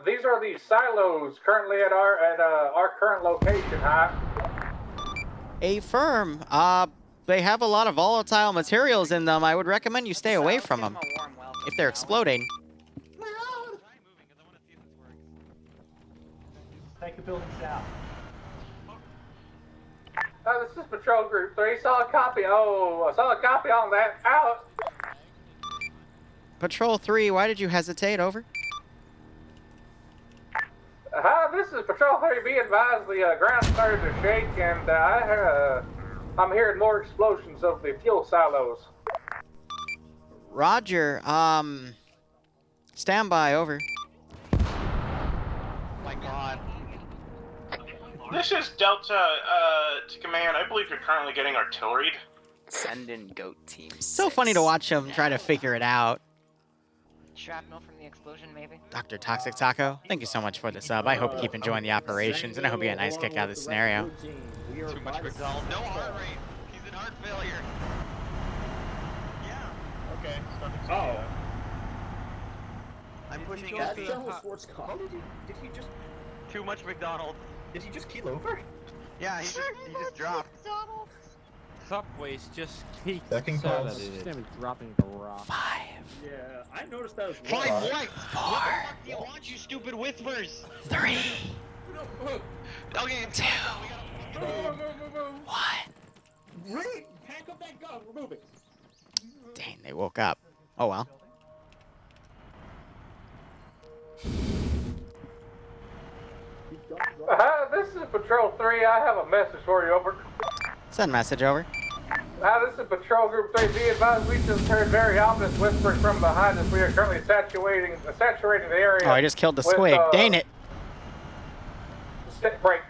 These are the silos currently at our current location, huh? Affirm. They have a lot of volatile materials in them. I would recommend you stay away from them. If they're exploding. Take the building south. This is Patrol Group 3. Saw a copy. Oh, I saw a copy on that. Out. Patrol 3, why did you hesitate? Over. Hi, this is Patrol 3. Be advised, the ground started to shake, and I'm hearing more explosions of the fuel silos. Roger. Stand by. Over. My God. This is Delta to command. I believe you're currently getting artilleried. Send in goat team 6. So funny to watch them try to figure it out. Shrapnel from the explosion, maybe? Dr. Toxic Taco, thank you so much for the sub. I hope you keep enjoying the operations, and I hope you get a nice kick out of this scenario. Too much McDonald's. No heart rate. He's in heart failure. Yeah. Okay. Oh. I'm pushing That's SE. General Schwarzkopf. Did he just... Too much McDonald's. Did he just keel over? Yeah, he just dropped. Subways just keep Second class. dropping the rock. 5. Yeah, I noticed that as 5 well. what? What the fuck do you want, you stupid whispers? 3. Okay. 2. 1. Reed, pack up that gun. We're moving. Dang, they woke up. Oh well. This is Patrol 3. I have a message for you, over. Send message. Over. This is Patrol Group 3. Be advised, we just heard very ominous whispers from behind us. We are currently saturating the area. Oh, I just killed the with, squig. Dang it. Stick break.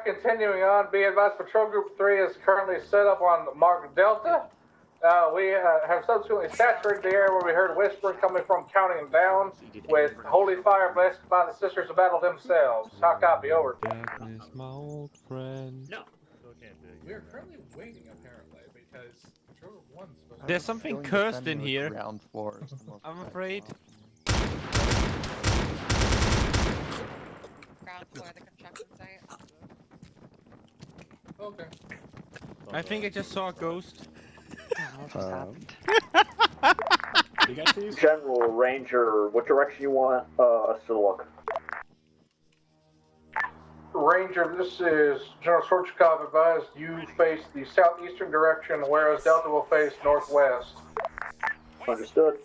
Continuing on, be advised, Patrol Group 3 is currently set up on Mark Delta. We have subsequently saturated the area where we heard whispering coming from, counting down with holy fire blessed by the Sisters of Battle themselves. How copy, over. My old friend. No. We are currently waiting, apparently, because Patrol 1's supposed to... There's something cursed in here. Ground floor is the most I'm afraid. Ground floor of the construction site. Okay. I think I just saw a ghost. General Ranger, what direction you want us to look? Ranger, this is General Schwarzkopf advised you face the southeastern direction, whereas Delta will face northwest. Understood.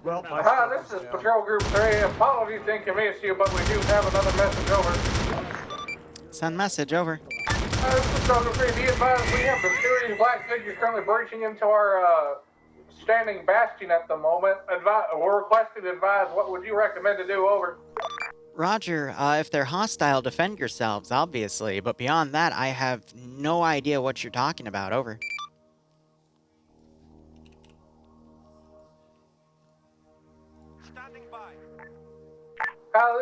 Well, Hi, this is Patrol Group 3. Apologies to inconvenience you, but we do have another message, over. Send message. Over. This is Patrol Group 3. Be advised, we have mysterious black figures currently breaching into our standing bastion at the moment. We're requesting to advise, what would you recommend to do, over? Roger, if they're hostile, defend yourselves, obviously. But beyond that, I have no idea what you're talking about. Over.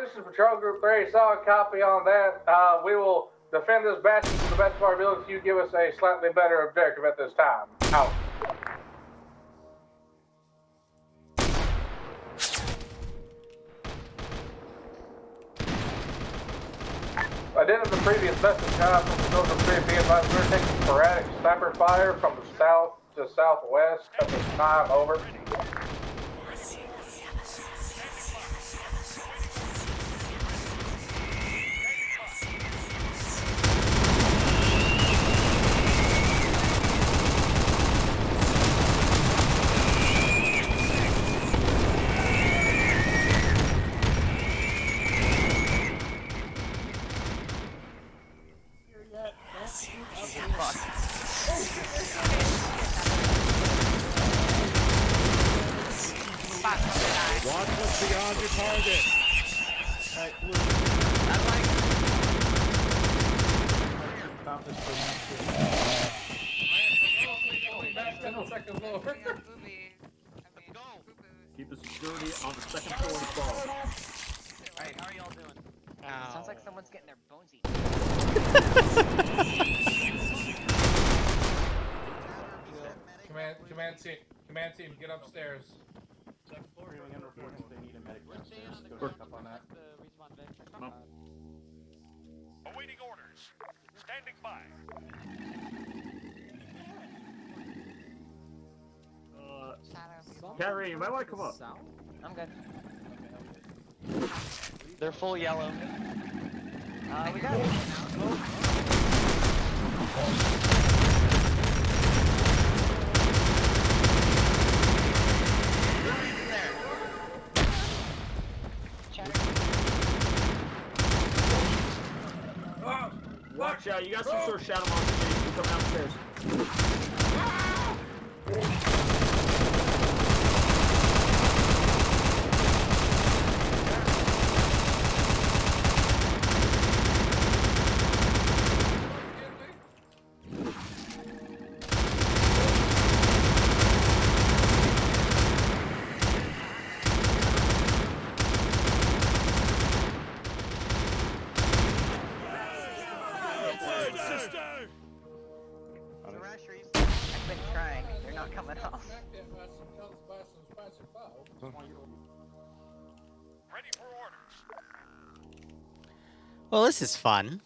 This is Patrol Group 3. Saw a copy on that. We will defend this bastion to the best of our ability. You give us a slightly better objective at this time. Out. I did have the previous message from Patrol Group 3. Be advised, we're taking sporadic sniper fire from the south to southwest at this time. Over. Watch what's beyond your target. Keep the security on the second floor of the bar. Alright, how are y'all doing? Sounds like someone's getting their bones eaten. Command team, get upstairs. Awaiting orders. Standing by. Carrie, you might want to come up. I'm good. They're full yellow. We got it. Watch out, you got some sort of shadow monster. You come downstairs. I've been trying. They're not coming off. Ready for orders. Well, this is fun.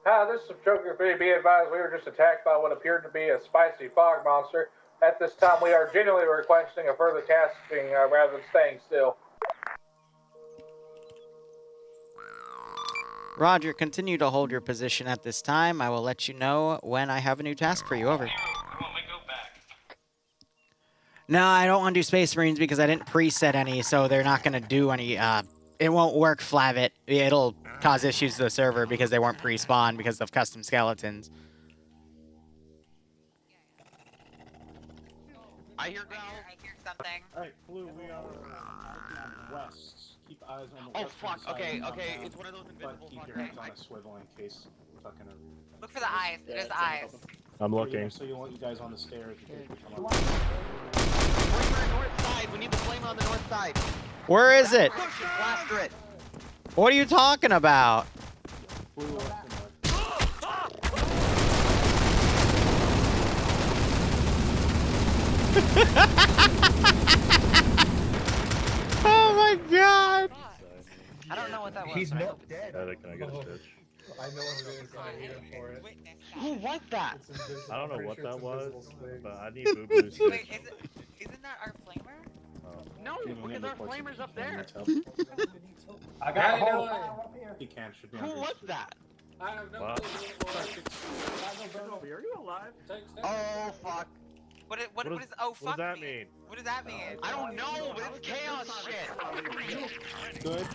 This is Joker 3. Be advised, we were just attacked by what appeared to be a spicy fog monster. At this time, we are genuinely requesting a further tasking rather than staying still. Roger, continue to hold your position at this time. I will let you know when I have a new task for you. Over. No, I don't want to do Space Marines because I didn't preset any, so they're not going to do any. It won't work, Flavit. It'll cause issues to the server because they weren't pre-spawned because of custom skeletons. I hear growl. I hear something. Alright, Blue, we are west. Keep eyes on the Oh western fuck, side okay, of okay, the it's one of those invisible but keep your fucking heads on a swivel in case fucking Look for the eyes. There's the eyes. I'm looking. So you want you guys on the stairs. Come on. Flamer north side, we need the flame on the north side. Where is it? Blaster it. What are you talking about? Oh my god! I don't know what that was. He's not dead. Can I get a stitch? I know what it is. I need it for it. Who was that? I don't know what that was, but I need boo-boo stitch. Wait, isn't that our flamer? No, because our flamer's up there. I got it. He can't. Should be Who was that? I have no What? clue. Are you alive? Oh fuck. What is? Oh fuck. What does that me. mean? What does that mean? I don't know, but it's chaos shit. Good.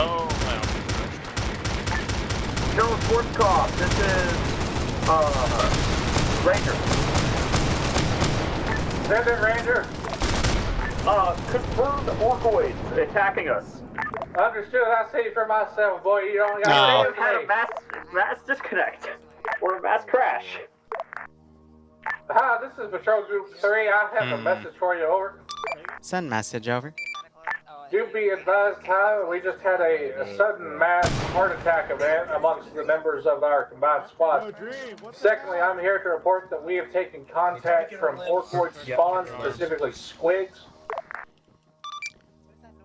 Oh, wow. General Schwarzkopf, this is, Ranger. Send it, Ranger. Confirmed orcoids attacking us. Understood. I see for myself, boy. You don't We got have had a mass disconnect. Or a mass crash. Hi, this is Patrol Group 3. I have a message for you. Over. Send message over. Do be advised, Ty, we just had a sudden mass heart attack event amongst the members of our combined squad. Secondly, I'm here to report that we have taken contact from orcoid spawns, specifically squigs.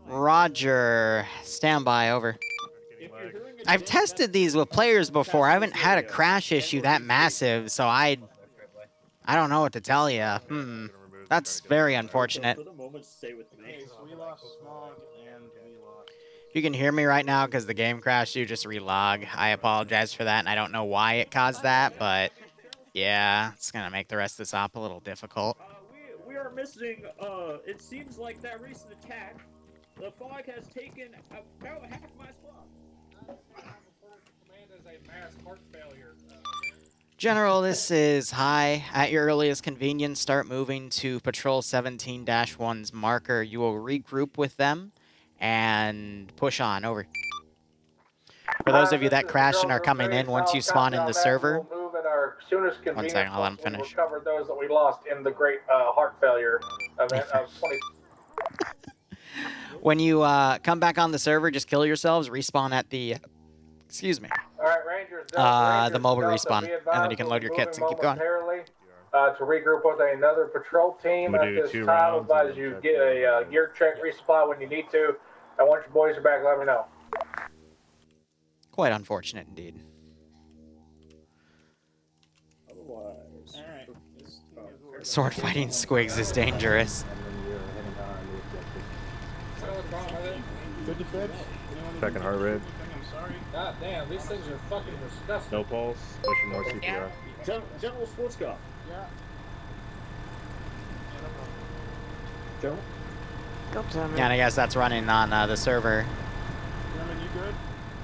Roger. Standby, over. I've tested these with players before. I haven't had a crash issue that massive, so I don't know what to tell you. That's very unfortunate. You can hear me right now because the game crashed. You just relog. I apologize for that, and I don't know why it caused that, but yeah, it's gonna make the rest of this op a little difficult. We are missing, it seems like that recent attack The fog has taken about half my squad. Command is a mass heart failure. General, this is high. At your earliest convenience, start moving to Patrol 17-1's marker. You will regroup with them and push on. Over. For those of you that crashed and are coming in, once you spawn in the server... We'll move at our soonest convenience. 1 second, I'll let him We'll finish. recover those that we lost in the great heart failure event of 20... When you come back on the server, just kill yourselves, respawn at the... Excuse me. All right, Rangers, the mobile respawn, and then you can load your kits and keep going. To regroup with another patrol team at this time. Advise you get a gear check resupply when you need to. And once your boys are back, let me know. Quite unfortunate indeed. Otherwise, Sword fighting squigs is dangerous. Good defense. Second heart rate. God damn, these things are fucking disgusting. No pulse. Pushing more CPR. General Schwarzkopf. Yeah. General? Yeah, and I guess that's running on the server. Gentlemen, you good?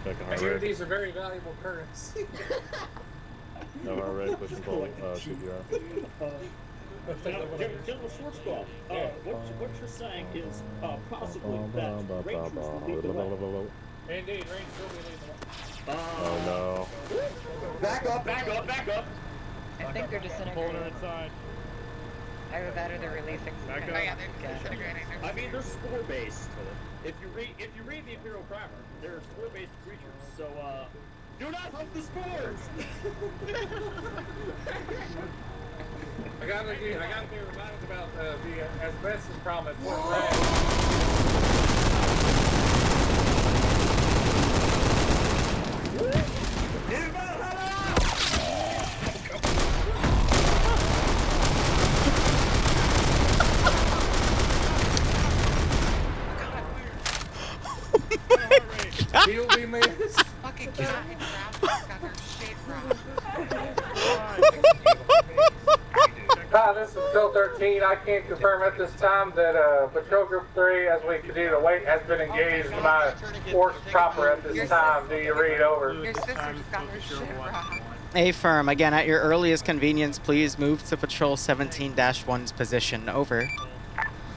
Second I heart hear rate. these are very valuable currency. No heart rate. Pushing full CPR. General Schwarzkopf, what you're saying is possibly that Rangers will lead the way. Indeed, Rangers will be leading the way. Oh no. Back up, back up, back up! I think they're disintegrating. Either that or they're releasing some kind of gas. I mean, they're spore-based. If you read the Imperial Primer, they're spore-based creatures. So do not hunt the spores. I gotta be reminded about the asbestos problem at Fort Bragg. He'll be missed. Fucking fucking got their shit wrong. Hi, this is Phil 13. I can't confirm at this time that Patrol Group 3, as we continue to wait, has been engaged by force proper at this time. Do you read? Over. Your sister's got her shit wrong. Affirm. Again, at your earliest convenience, please move to Patrol 17-1's position. Over.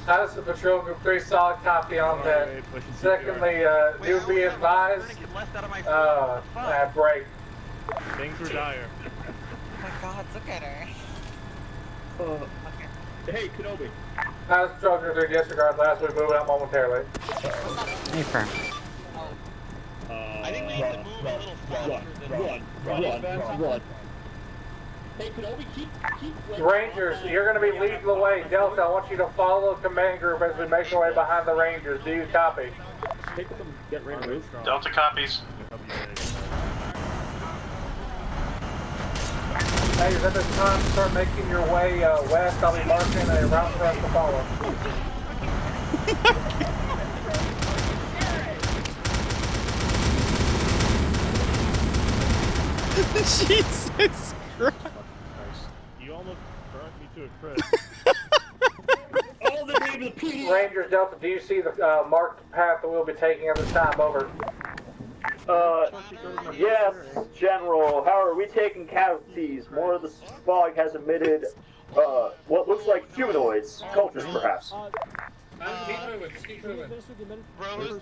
This is Patrol Group 3. Solid copy on that. Secondly, do be advised. Break. Things were dire. Oh my god, look at her. Hey, Kenobi. This is Patrol Group 3. Disregard last. We move out momentarily. Affirm. I think we need to move a little faster Run. Hey, Kenobi, keep Rangers, you're going to be leading the way. Delta, I want you to follow the command group as we make our way behind the Rangers. Do you copy? Get ready to move. Delta copies. Hey, at this time, start making your way west. I'll be marking a route for us to follow. Jesus Christ. You almost burnt me to a crisp. All the name of the PD. Rangers, Delta, do you see the marked path that we'll be taking at this time? Over. Yes, General. However, we taking casualties. More of the fog has emitted what looks like humanoids, cultists perhaps. Keep moving, keep moving. Rose,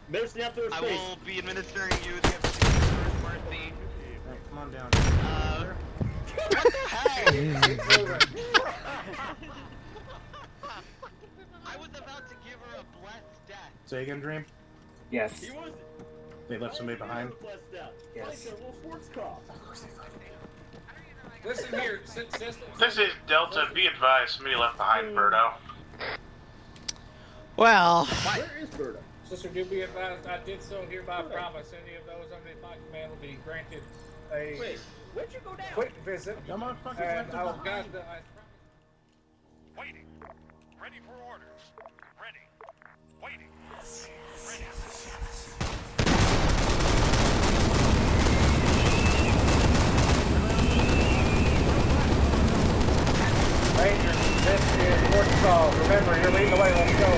Minister after I space. will be administering you the mercy. Come on down. What the heck? I was about to give her a blessed death. Say again, Dream? Yes. He was. They left somebody behind? Yes. Of course they Listen here, This is Delta. Be advised, somebody left behind Birdo. Well. Where is Birdo? Sister, do be advised, I did so hereby promise any of those under my command will be granted a where'd you go down? quick visit. Y'all motherfuckers And left I will them guide behind. the... Waiting. Ready for orders. Ready. Waiting. Ready. Rangers, this is Portugal. Remember, you're leading the way. Let's go.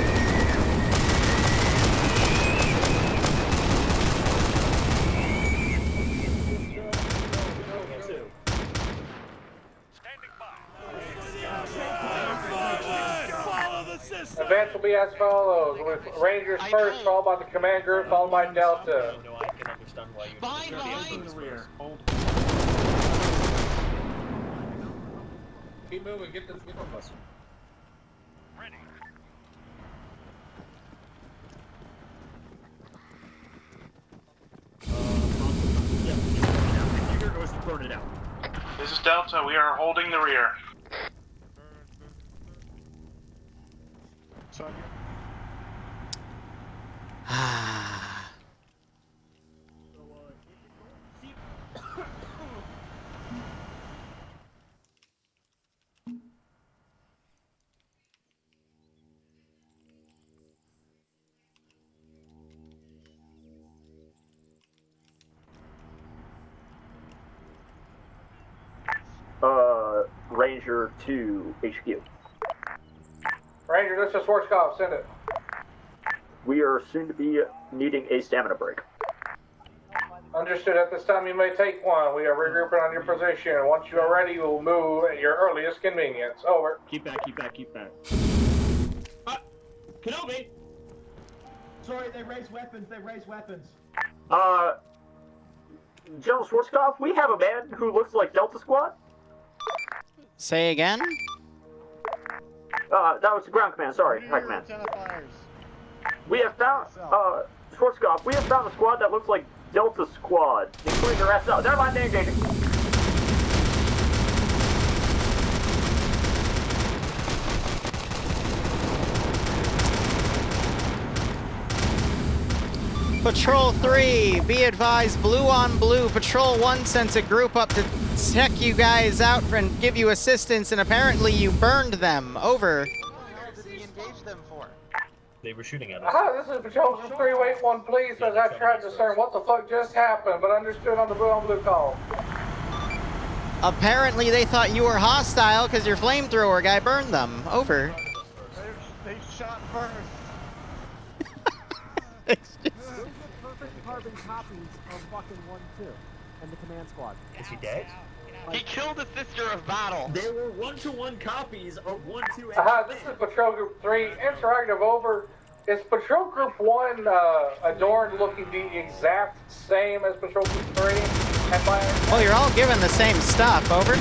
will be as follows, with Rangers first, followed by the command group, followed by Delta. No, I can understand why you Behind the rear. Keep moving, get the bus. If you hear noise, burn it out. This is Delta. We are holding the rear. Ranger to HQ. Ranger, this is Schwarzkopf, send it. We are soon to be needing a stamina break. Understood. At this time, you may take one. We are regrouping on your position. Once you are ready, you will move at your earliest convenience. Over. Keep back, keep back, keep back. Kenobi! Sorry, they raised weapons, General Schwarzkopf, we have a man who looks like Delta Squad. Say again? That was the ground command, sorry. High command. We have found, Schwarzkopf, we have found a squad that looks like Delta Squad, including the rest of. Never mind, they're engaging. Patrol 3, be advised, blue on blue. Patrol 1 sent a group up to check you guys out and give you assistance, and apparently you burned them. Over. They were shooting at us. This is Patrol 381, please, as I tried to discern what the fuck just happened, but understood on the blue on blue call. Apparently they thought you were hostile because your flamethrower guy burned them. Over. They shot first. Perfect carbon copies of fucking 1-2 and the command squad. Is he dead? He killed the sister of battle. There were 1-to-1 copies of 1-2. This is Patrol Group 3, interactive over. Is Patrol Group 1 adorned looking the exact same as Patrol Group 3? Well, you're all given the same stuff. Over.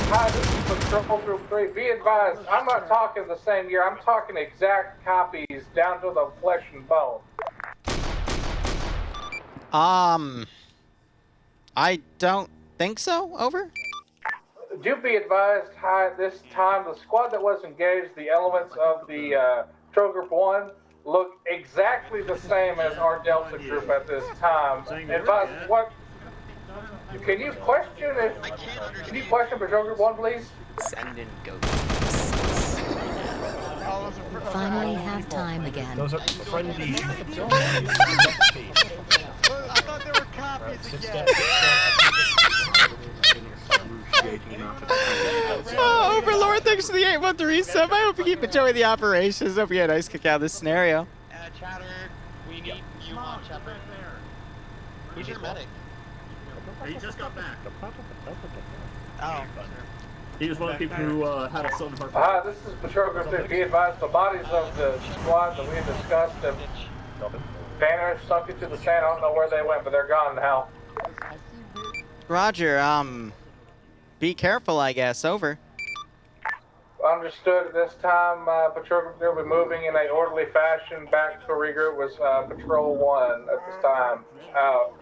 Hi, this is Patrol Group 3. Be advised, I'm not talking the same year. I'm talking exact copies down to the flesh and bone. I don't think so. Over. Do be advised, hi, this time the squad that was engaged, the elements of the Patrol Group 1 look exactly the same as our Delta group at this time. Advise what? Can you question Patrol Group 1, please? Send in go. Finally have time again. Those are friendly. I thought there were copies again. Oh, Overlord, thanks for the 813 sub. I hope you keep enjoying the operations. Hope you had a nice kick out of this scenario. Chatter, we need you on Shepard. Who's your medic? He just got back. Oh. He was one of the people who had a son of our. This is Patrol Group 3. Be advised, the bodies of the squad that we had discussed have vanished, sunk into the sand. I don't know where they went, but they're gone now. Roger, be careful, I guess. Over. Understood. At this time, Patrol Group 3 will be moving in a orderly fashion back to a regroup with Patrol 1 at this time. Out.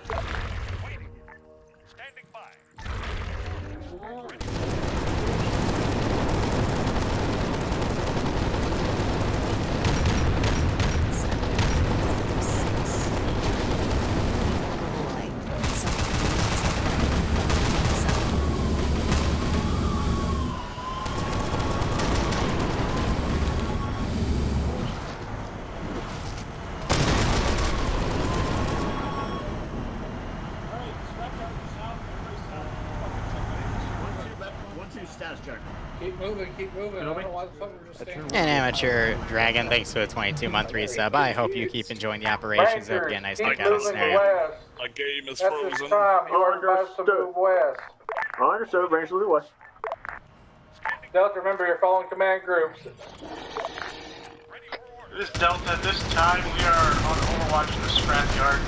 Keep moving. I don't know why the fuck we're just standing. And Amateur Dragon, thanks for the 22-month resub. I hope you keep enjoying the operations. Hope you get a nice kick out of the scenario. My game is At frozen. this time, you are advised to move west. Understood. Range to the west. Delta, remember you're following command groups. This is Delta. At this time, we are on Overwatch in the scrapyard.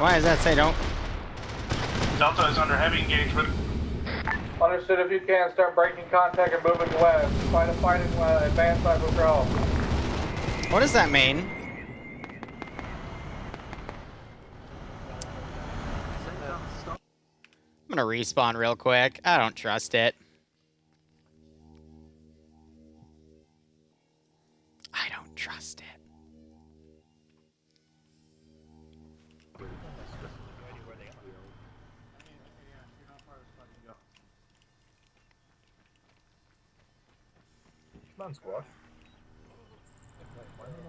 Why does that say don't? Delta is under heavy engagement. Understood. If you can, start breaking contact and moving west. Try to find advance by patrol. What does that mean? I'm gonna respawn real quick. I don't trust it. I don't trust it. Come on, squad.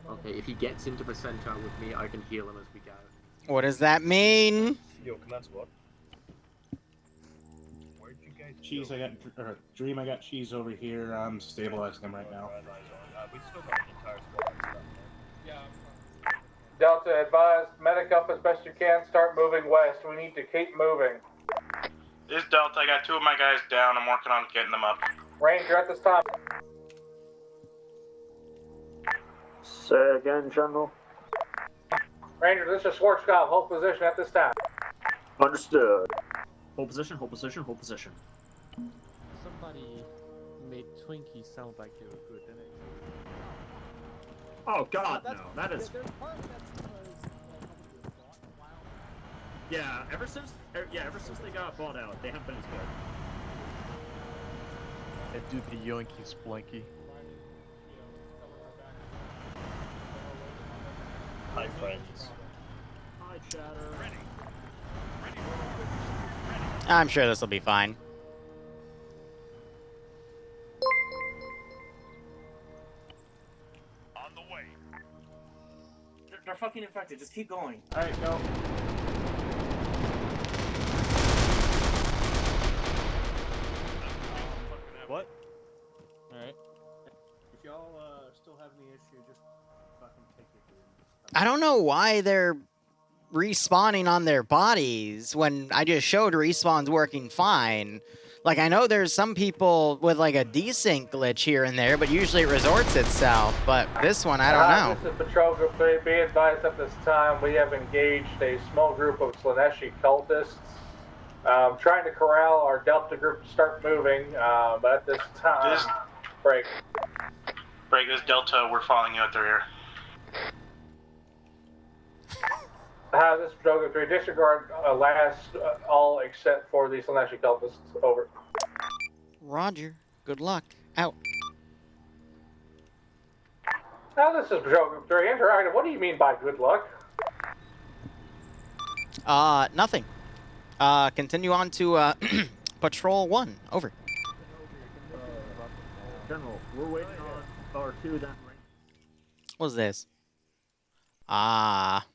Okay, if he gets into the center with me, I can heal him as we go. What does that mean? Yo, command squad. Where'd you guys Cheese, I got Dream. I got Cheese over here. I'm stabilizing him right now. We still got the entire squad. Yeah. Delta, advise medic up as best you can. Start moving west. We need to keep moving. This is Delta. I got 2 of my guys down. I'm working on getting them up. Ranger at this time. Say again, General. Ranger, this is Schwarzkopf. Hold position at this time. Understood. Hold position, hold position, hold position. Somebody made Twinkies sound like they were good, didn't it? Oh God, no! That is. Yeah, ever since they got bought out, they haven't been as good. And do the yoinky splinky. Hi, friends. Hi, chatter. I'm sure this will be fine. On the way. They're fucking infected. Just keep going. All right, go. What? Alright. If y'all still have any issue, just fucking take it. I don't know why they're respawning on their bodies when I just showed respawn's working fine. Like, I know there's some people with, like, a desync glitch here and there, but usually it resorts itself. But this one, I don't know. This is Patrol Group 3. Be advised at this time we have engaged a small group of Slaneshi cultists. Trying to corral our Delta group to start moving, but at this time... Break. Break, this Delta. We're following you out there. This is Patrol Group 3. Disregard all except for the Slaneshi cultists. Over. Roger. Good luck. Out. Now this is Patrol Group 3. Interactive. What do you mean by good luck? Nothing. Continue on to, Patrol 1. Over. General, we're waiting on R2 then. What's this? Ah.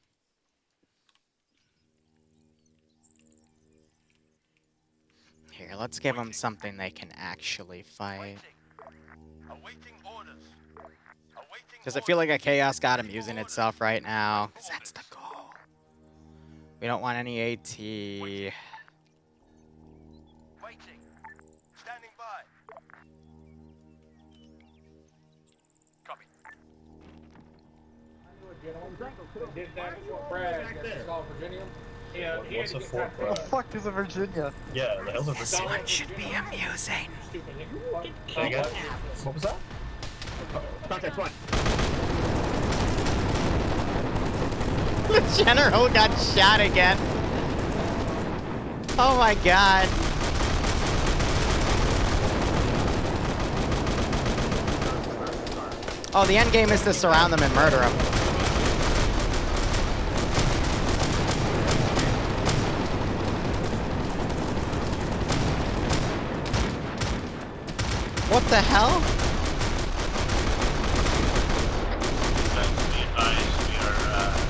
Here, let's give them something they can actually fight. Because I feel like a Chaos God amusing itself right now. Because that's the goal. We don't want any AT. Waiting. Standing by. Copy. Did that before Brad installed Virginia. Yeah, What's a Fort What the fuck is a Virginia? Yeah, the hell's a This one should be amusing. What was that? Contact point. The general got shot again. Oh my god. Oh, the end game is to surround them and murder them. What the hell? Be advised, we are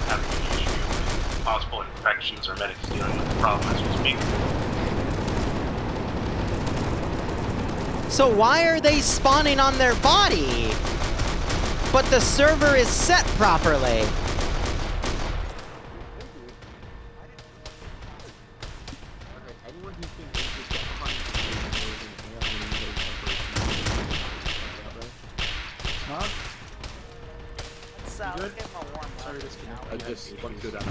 having an issue with possible infections or medics dealing with the problem as we speak. So why are they spawning on their body? But the server is set properly. Let's give him a warm up. I just went through that.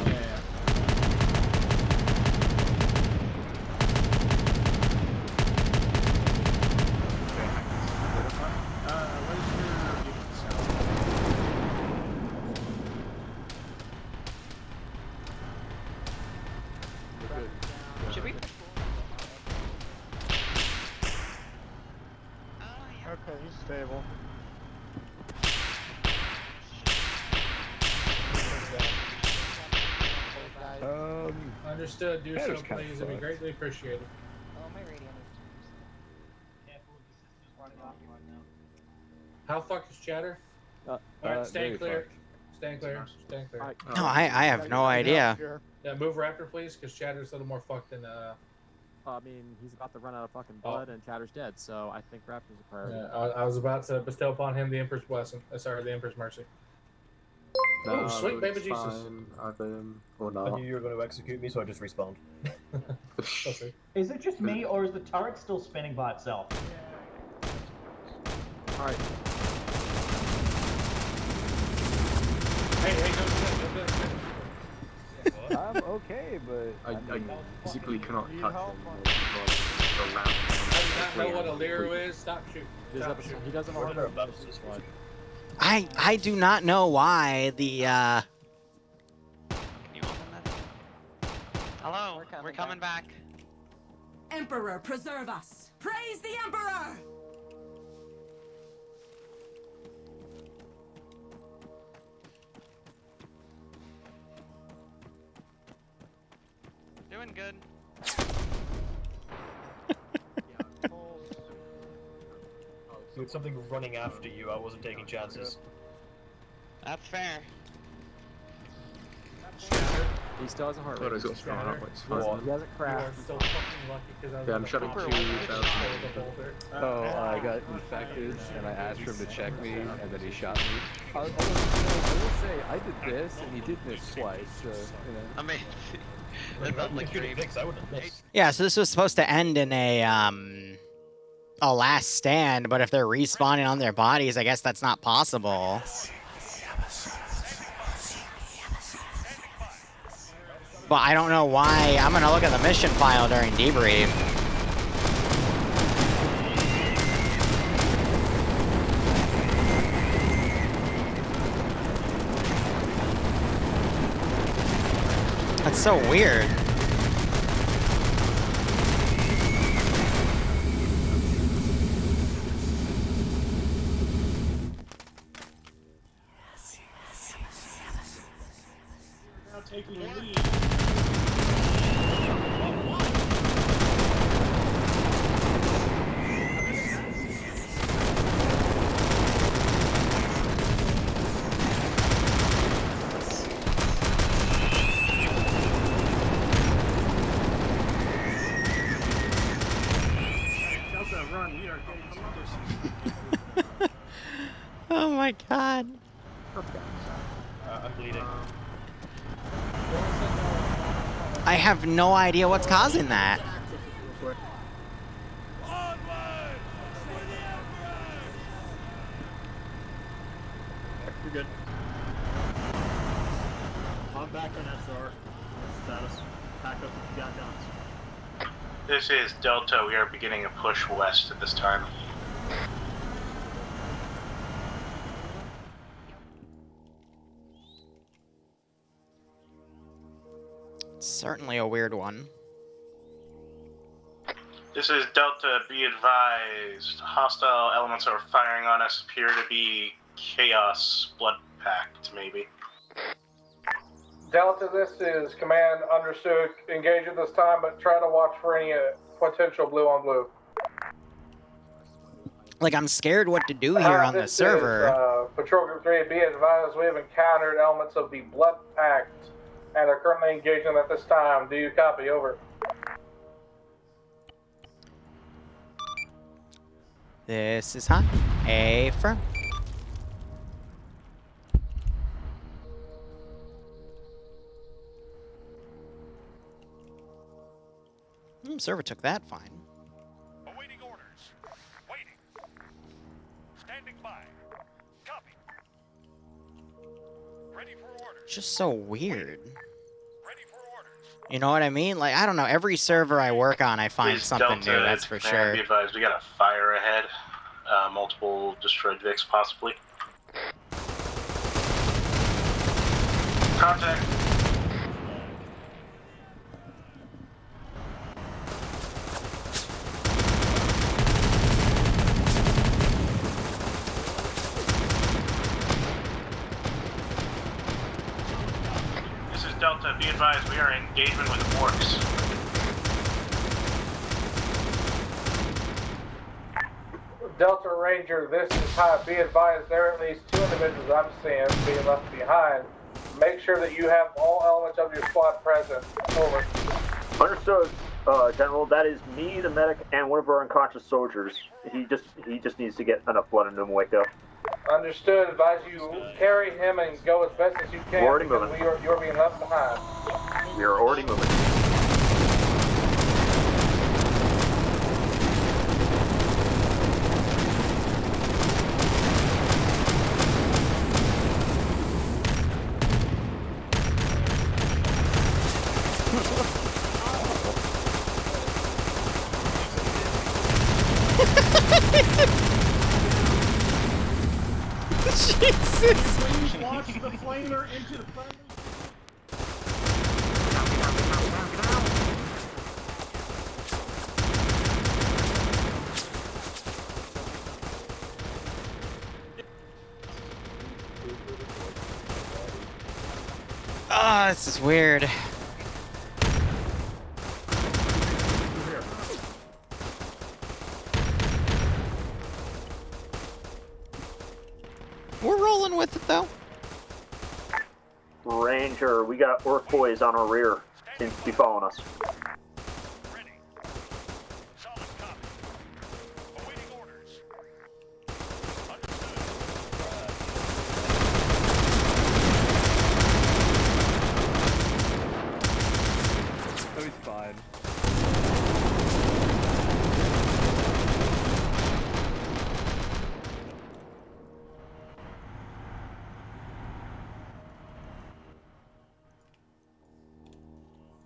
Should we? Okay, he's stable. Understood. Do so, please. It'd be greatly appreciated. Oh, my radio. How fuck is chatter? Alright, staying clear. Staying clear. Staying clear. No, I have no idea. Yeah, move Raptor, please, because Chatter's a little more fucked than I mean, he's about to run out of fucking blood and Chatter's dead, so I think Raptor's a priority. Yeah, I was about to bestow upon him the Emperor's blessing. Sorry, the Emperor's mercy. Oh, sweet baby Jesus. Or not. I knew you were going to execute me, so I just respawned. Is it just me, or is the turret still spinning by itself? Alright. Hey, go. I'm okay, but I physically cannot touch him. I do not know what a Liru is. Stop shooting. Stop shooting. He doesn't know how to I do not know why the Can you open that? Hello, we're coming back. Emperor, preserve us! Praise the Emperor! Doing good. With something running after you, I wasn't taking chances. That's fair. He still has a heart Thought I rate. got thrown out, but it's He fine. hasn't crashed. So fucking lucky because I was Yeah, I'm shutting 2,000. Oh, I got infected, and I asked for him to check me, and then he shot me. I will say, I did this, and he did miss twice, so, you know. Amazing. That sounds like dream. Yeah, so this was supposed to end in a last stand, but if they're respawning on their bodies, I guess that's not possible. But I don't know why. I'm gonna look at the mission file during debrief. That's so weird. Now taking the lead. Oh my god. I'm bleeding. I have no idea what's causing that. You're good. I'm back on SR. Status. Back up if you got guns. This is Delta. We are beginning a push west at this time. Certainly a weird one. This is Delta. Be advised. Hostile elements that are firing on us appear to be Chaos Blood Pact, maybe. Delta, this is Command. Understood. Engage at this time, but try to watch for any potential blue on blue. Like, I'm scared what to do here on the server. Is, Patrol Group 3, be advised we have encountered elements of the Blood Pact and are currently engaging at this time. Do you copy? Over. This is hot. Affirm. Server took that fine. Awaiting orders. Waiting. Standing by. Copy. Ready for orders. Just so weird. You know what I mean? Like, I don't know. Every server I work on, I find something new. That's for sure. Be advised, we got a fire ahead. Multiple destroyed Vicks, possibly. Contact. This is Delta. Be advised, we are in engagement with orcs. Delta Ranger, this is hot. Be advised, there are at least 2 individuals I'm seeing being left behind. Make sure that you have all elements of your squad present. Over. Understood, General. That is me, the medic, and one of our unconscious soldiers. He just needs to get enough blood into him to wake up. Understood. Advise you carry him and go as best as you can. We're already moving. You're being left behind. We are already moving. Jesus! Please launch the flamer into the friendly. Ah, this is weird. We're rolling with it, though. Ranger, we got orc boys on our rear. Seems to be following us. Oh, he's fine.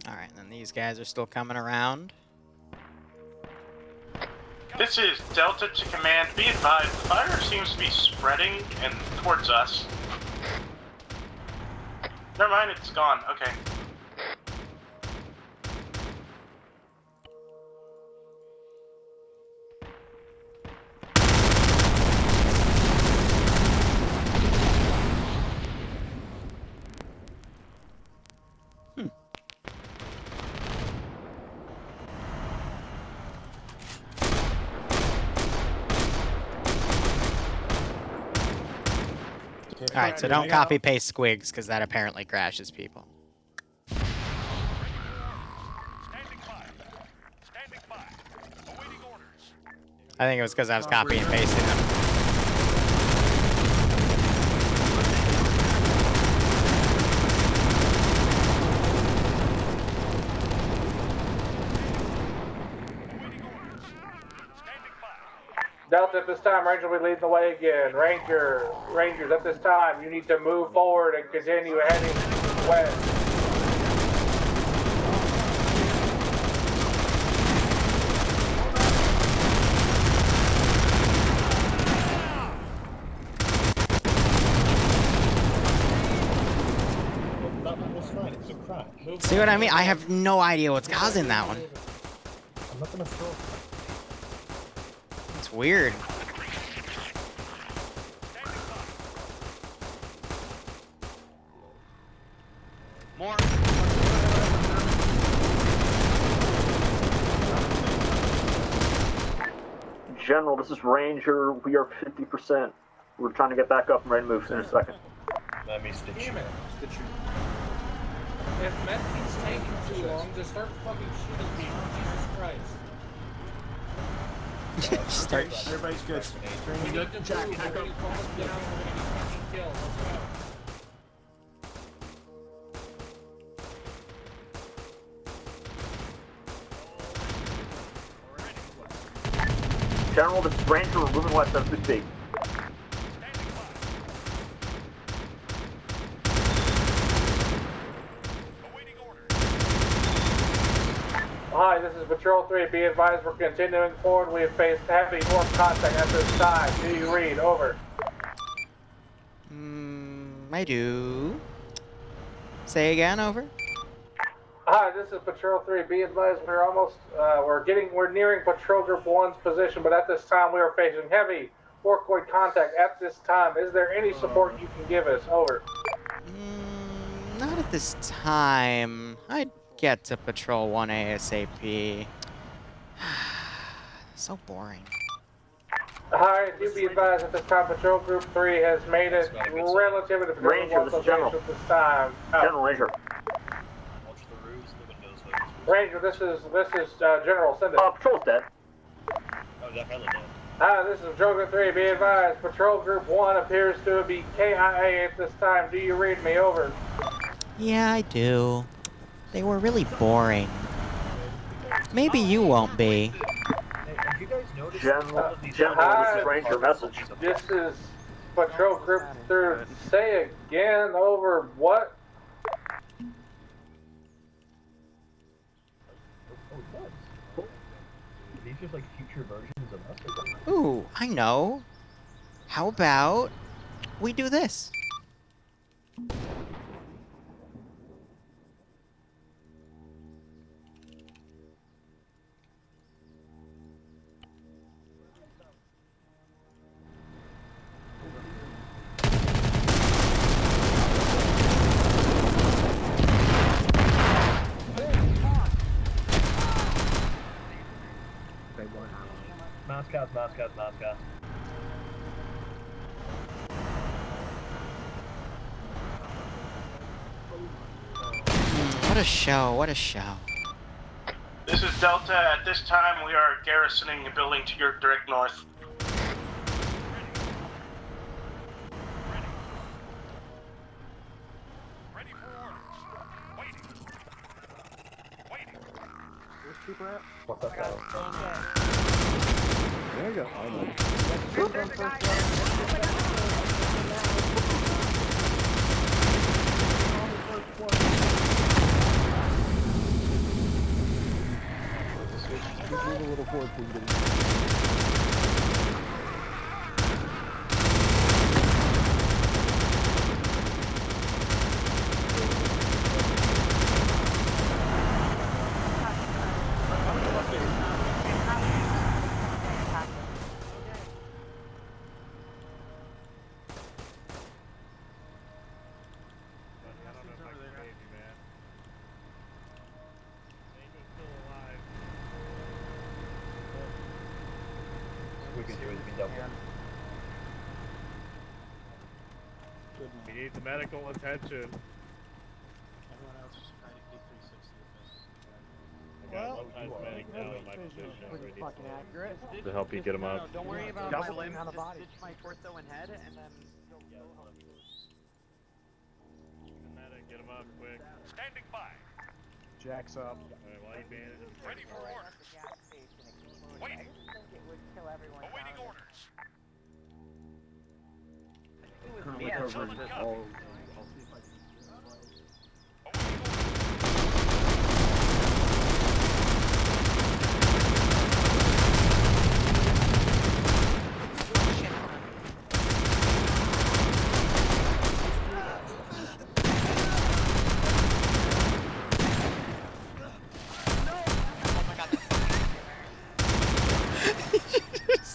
Alright, and then these guys are still coming around. This is Delta to command. Be advised, the fire seems to be spreading and towards us. Never mind, it's gone. Okay. Alright, so don't copy paste squigs, because that apparently crashes people. I think it was because I was copying and pasting them. Delta, at this time, Ranger will be leading the way again. Rangers, at this time, you need to move forward and continue heading west. That one was fine, it was a crack. See what I mean? I have no idea what's causing that one. I'm not gonna throw. It's weird. More. General, this is Ranger. We are 50%. We're trying to get back up and ready to move in a second. Let me stitch you. Stitch you. If Met keeps taking too long, just start fucking shooting people. Jesus Christ. Start. Everybody's good. Training good. Jack, pack up. General, this is Ranger. We're moving west as we speak. Hi, this is Patrol 3. Be advised we're continuing forward. We have faced heavy north contact at this time. Do you read? Over. I do. Say again, over. Hi, this is Patrol 3. Be advised we're nearing Patrol Group 1's position, but at this time we are facing heavy orcoid contact at this time. Is there any support you can give us? Over. Not at this time. I'd get to Patrol 1 ASAP. So boring. Hi, do be advised at this time Patrol Group 3 has made it relatively to Patrol Ranger, this is General. at this time. General Ranger. Ranger, this is General. Send it. Patrol's dead. Oh, that hella dead. Hi, this is Patrol Group 3. Be advised, Patrol Group 1 appears to be KIA at this time. Do you read me? Over. Yeah, I do. They were really boring. Maybe you won't be. General, this is Ranger message. This is Patrol Group 3. Say again, over what? These are like future versions of us. Ooh, I know. How about we do this? Moscow. What a show, what a show. This is Delta. At this time, we are garrisoning a building to your direct north. What's up, guys? There you go. Move a little forward, please. We can do it. We need the medical attention. Everyone else just trying to keep 360 Well, I got medic now in my position. Pretty fucking accurate. To help you get him up. Don't worry about my limbs. Just stitch my torso and head, and then go help you. Medic, get him up quick. Standing by. Jack's up. Ready for orders. Waiting. Awaiting orders.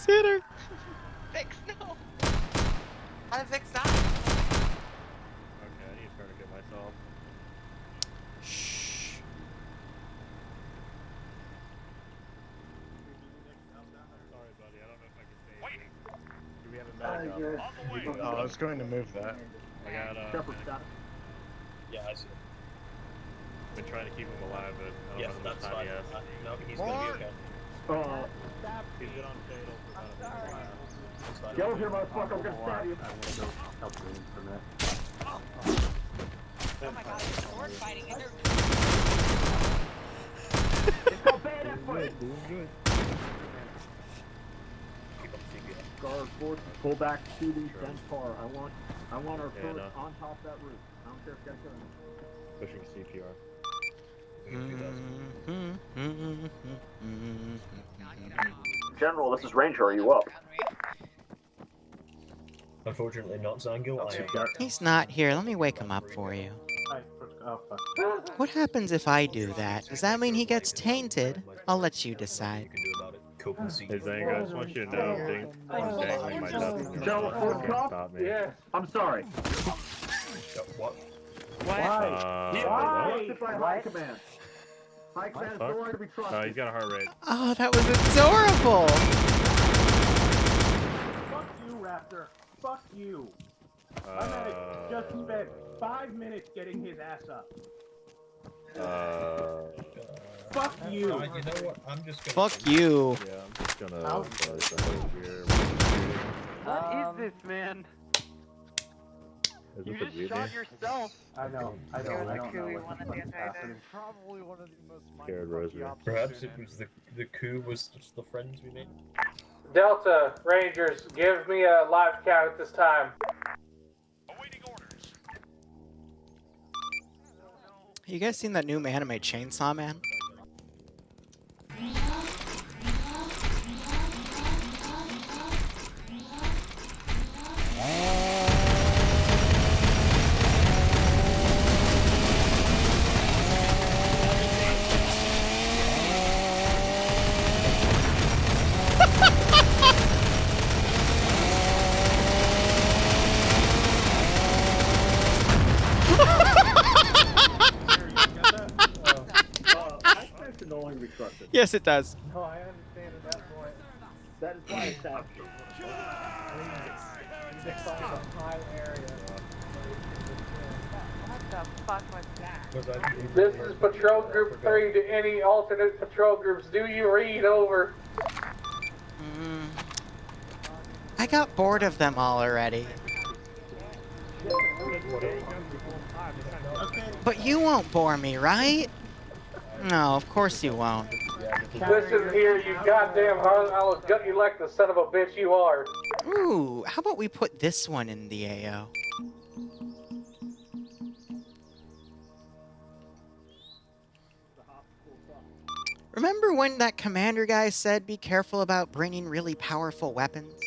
Hit her. Fix, no. How to fix that? Okay, I need to try to get myself. Shh. Sorry, buddy. I don't know if I can save you. Do we have a medic up? I was going to move that. I got Yeah, I see. Been trying to keep him alive, but I don't Yes, have enough that's time fine. yet. No, he's gonna be okay. He's been on fatal for about a minute now. Get over here, motherfucker, I'm gonna stab you. I'm gonna go help Green for a minute. Oh my god, there's sword fighting in there. It's called bad effort. Doing good. Guard forces, pull back to the dense car. I want our turret on top of that roof. I don't care if you gotta kill him. Pushing CPR. General, this is Ranger. Are you up? Unfortunately not, Zango. He's not here. Let me wake him up for you. What happens if I do that? Does that mean he gets tainted? I'll let you decide. Hey Zango, I just want you to know I'm dangling my nuts. General, Stop me. Yes. I'm sorry. What? Why? High command. High command is nowhere to be trusted. He's got a heart rate. Oh, that was adorable! Fuck you, Raptor. Fuck you. My medic just spent 5 minutes getting his ass up. Fuck you. You know what? I'm just gonna. Fuck you. Yeah, I'm just gonna. What is this, man? Is You this a just mutiny? shot yourself. I know. Probably one of the most Scared Rosary. Perhaps it was the coup was just the friends we made. Delta Rangers, give me a live count at this time. You guys seen that new anime Chainsaw Man? No longer be trusted. Yes, it does. No, I understand at that point. That is why it's that. He's defined a high area. What the fuck was that? This is Patrol Group 3 to any alternate patrol groups. Do you read? Over. I got bored of them all already. But you won't bore me, right? No, of course you won't. Listen here, you goddamn hard. I will gut you like the son of a bitch you are. Ooh, how about we put this one in the AO? Remember when that commander guy said be careful about bringing really powerful weapons?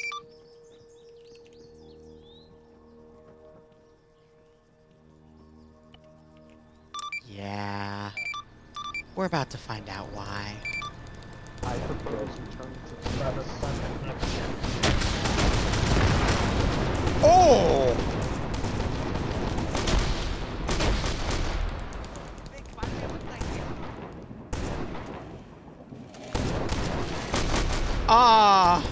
Yeah. We're about to find out why. I propose returning to the Oh! Ah!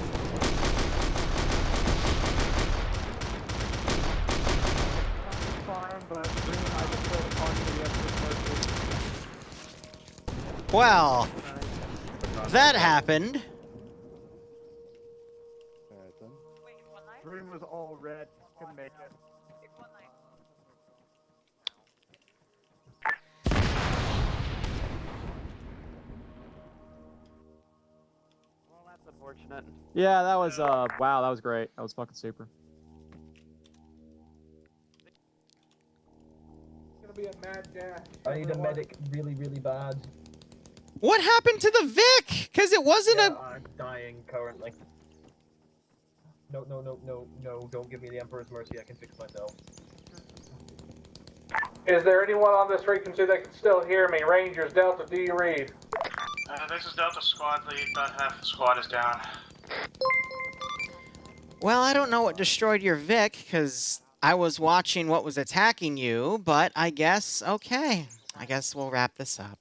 Well, that happened. Green was all red. Couldn't make it. Well, that's unfortunate. Yeah, that was wow, that was great. That was fucking super. It's gonna be a mad dash. I need a medic really, really bad. What happened to the Vic? Because it wasn't a... I'm dying currently. No, don't give me the Emperor's Mercy, I can fix myself. Is there anyone on this frequency that can still hear me? Rangers, Delta, do you read? This is Delta Squad Lead. About half the squad is down. Well, I don't know what destroyed your Vic, because I was watching what was attacking you, but I guess, okay. I guess we'll wrap this up.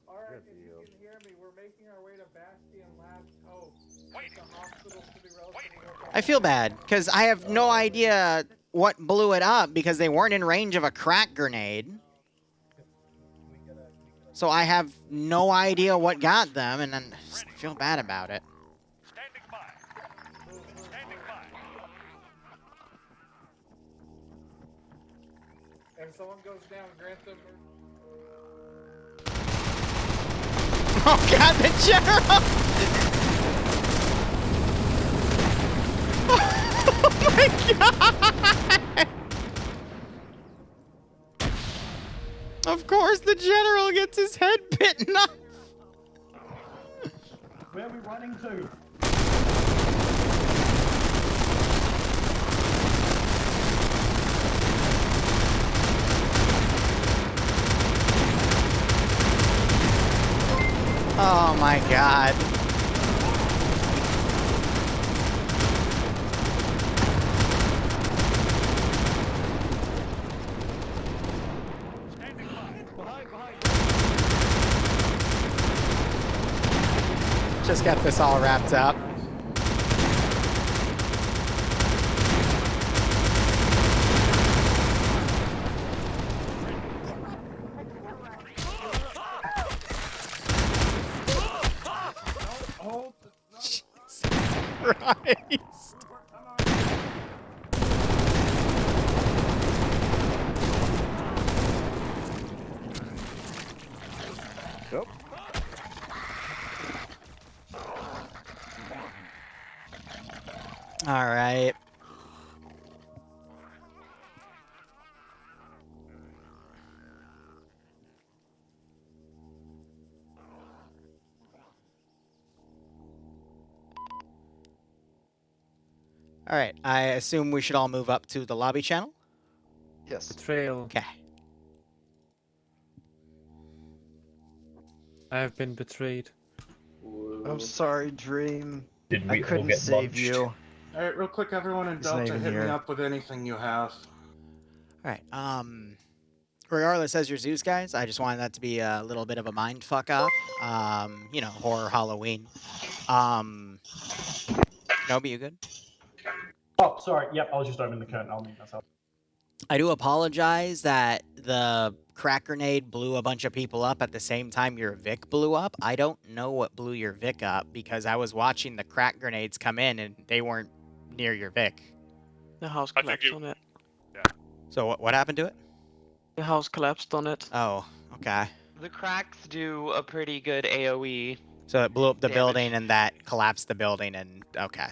Alright, if you can hear me, we're making our way to Bastion Labs Cove. The hospital should be relatively I feel bad, because I have no idea what blew it up, because they weren't in range of a crack grenade. So I have no idea what got them, and then feel bad about it. If someone goes down, grant them. Oh God, the general! Oh my God! Of course, the general gets his head bitten off. Where are we running to? Oh my God. Just got this all wrapped up. Jesus Christ. Nope. All right. All right. I assume we should all move up to the lobby channel. Yes. Betrayal. Okay. I have been betrayed. I'm sorry, Dream. Did we I all couldn't get save munched? you. Alright, real quick, everyone in He's not Delta, even hit me here. up with anything you have. All right. Regardless, as your Zeus guys, I just wanted that to be a little bit of a mind fuck up. You know, horror Halloween. Kenobi, you good? Oh, sorry. Yep, I was just opening the curtain. I'll mute myself. I do apologize that the crack grenade blew a bunch of people up at the same time your Vic blew up. I don't know what blew your Vic up because I was watching the crack grenades come in and they weren't near your Vic. The house collapsed on it. Yeah. So what happened to it? The house collapsed on it. Oh, okay. The cracks do a pretty good AoE. So it blew up the damage. building and that collapsed the building and okay.